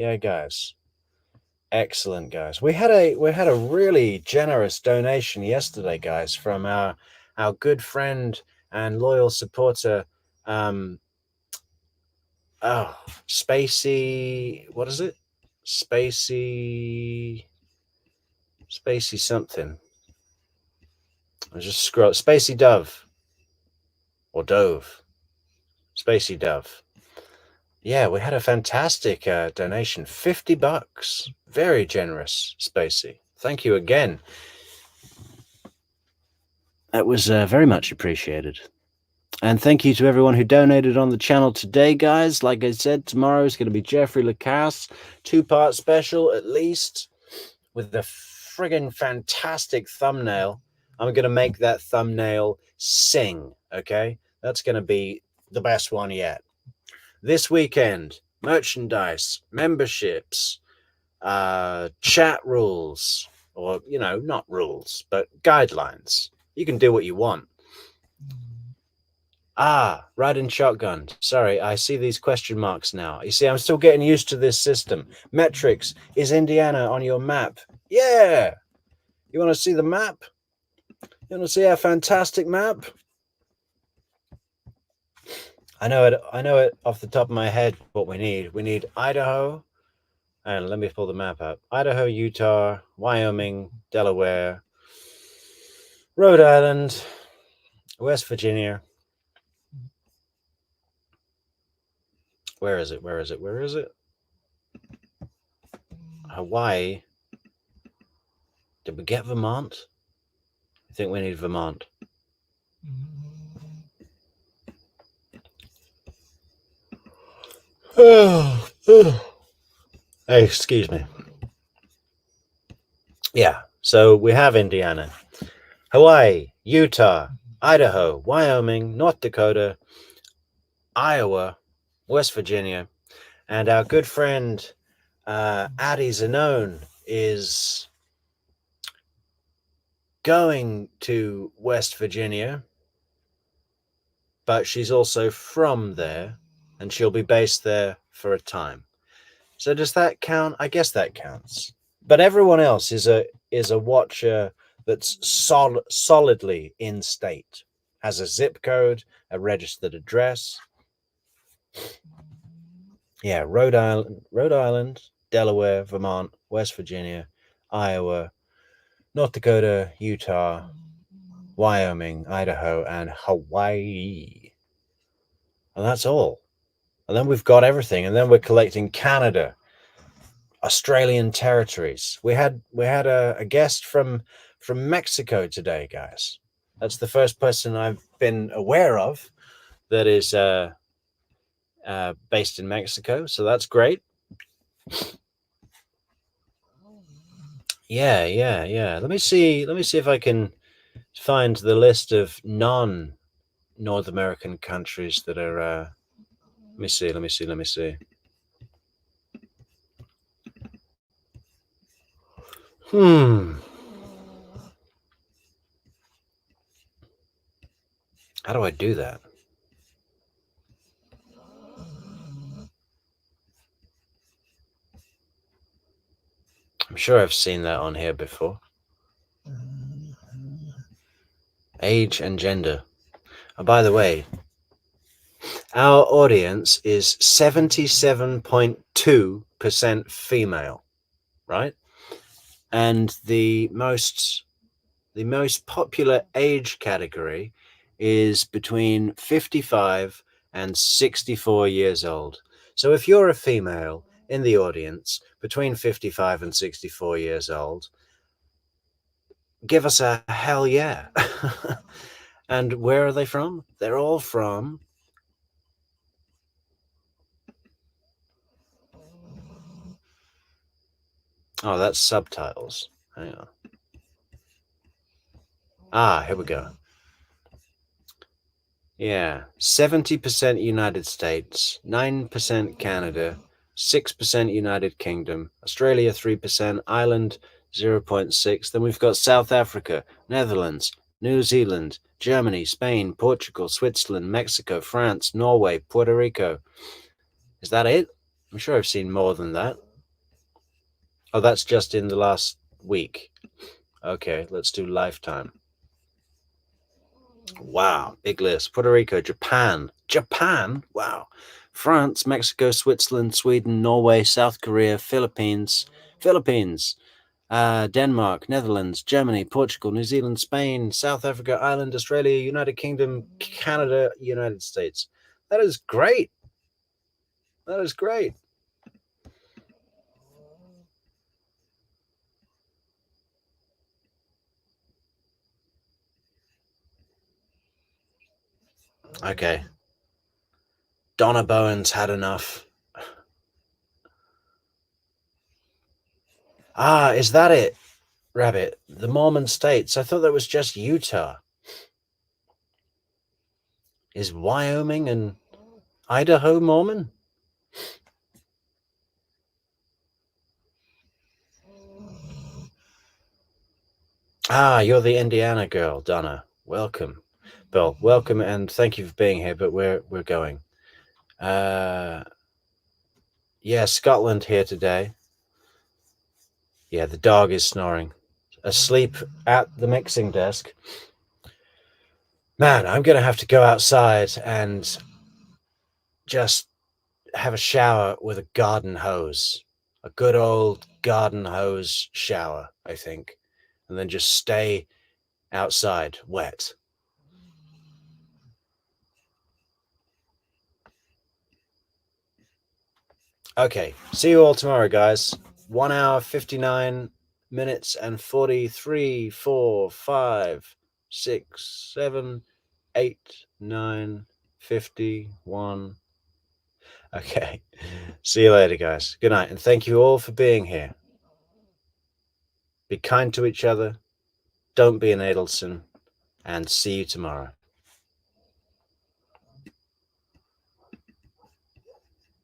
Excellent, guys. We had a really generous donation yesterday, guys, from our good friend and loyal supporter, Spacey. What is it? Spacey something. I just scroll. Spacey Dove or Dove. Spacey Dove. Yeah, we had a fantastic donation. $50. Very generous, Spacey. Thank you again. That was very much appreciated. And thank you to everyone who donated on the channel today, guys. Like I said, tomorrow is going to be Jeffrey Lacasse, 2-part special at least, with a friggin' fantastic thumbnail. I'm going to make that thumbnail sing, okay? That's going to be the best one yet. This weekend, merchandise, memberships, chat rules, or, you know, not rules, but guidelines. You can do what you want. Riding shotgun. Sorry, I see these question marks now. You see, I'm still getting used to this system. Metrix, is Indiana on your map? Yeah! You want to see the map? You want to see our fantastic map? I know it off the top of my head what we need. We need Idaho, and let me pull the map up. Idaho, Utah, Wyoming, Delaware, Rhode Island, West Virginia. Where is it? Hawaii. Did we get Vermont? I think we need Vermont. Hey, excuse me. Yeah, so we have Indiana, Hawaii, Utah, Idaho, Wyoming, North Dakota, Iowa, West Virginia, and our good friend Addie Zanone is going to West Virginia, but she's also from there, and she'll be based there for a time. So does that count? I guess that counts. But everyone else is a watcher that's solidly in state, has a zip code, a registered address. Yeah, Rhode Island, Delaware, Vermont, West Virginia, Iowa, North Dakota, Utah, Wyoming, Idaho, and Hawaii. And that's all. And then we've got everything. And then we're collecting Canada, Australian territories. We had a guest from Mexico today, guys. That's the first person I've been aware of that is based in Mexico. So that's great. Yeah. Let me see if I can find the list of non-North American countries that are. Let me see. How do I do that? I'm sure I've seen that on here before. Age and gender. Oh, by the way, our audience is 77.2% female, right? And the most popular age category is between 55 and 64 years old. So if you're a female in the audience between 55 and 64 years old, give us a hell yeah. And where are they from? They're all from oh, that's subtitles. Hang on. Ah, here we go. Yeah, 70% United States, 9% Canada, 6% United Kingdom, Australia 3%, Ireland 0.6. Then we've got South Africa, Netherlands, New Zealand, Germany, Spain, Portugal, Switzerland, Mexico, France, Norway, Puerto Rico. Is that it? I'm sure I've seen more than that. Oh, that's just in the last week. Okay, let's do lifetime. Wow, big list. Puerto Rico, Japan. Wow. France, Mexico, Switzerland, Sweden, Norway, South Korea, Philippines, Denmark, Netherlands, Germany, Portugal, New Zealand, Spain, South Africa, Ireland, Australia, United Kingdom, Canada, United States. That is great. Okay. Donna Bowen's had enough. Ah, is that it, Rabbit? The Mormon states. I thought that was just Utah. Is Wyoming and Idaho Mormon? Ah, you're the Indiana girl, Donna. Welcome. Bill, welcome and thank you for being here, but we're going. Yeah, Scotland here today. Yeah, the dog is snoring. Asleep at the mixing desk. Man, I'm going to have to go outside and just have a shower with a garden hose. A good old garden hose shower, I think. And then just stay outside wet. Okay, see you all tomorrow, guys. 1 hour, 59 minutes and 43, 4, 5, 6, 7, 8, 9, 51. Okay, see you later, guys. Good night, and thank you all for being here. Be kind to each other. Don't be an Adelson, and see you tomorrow.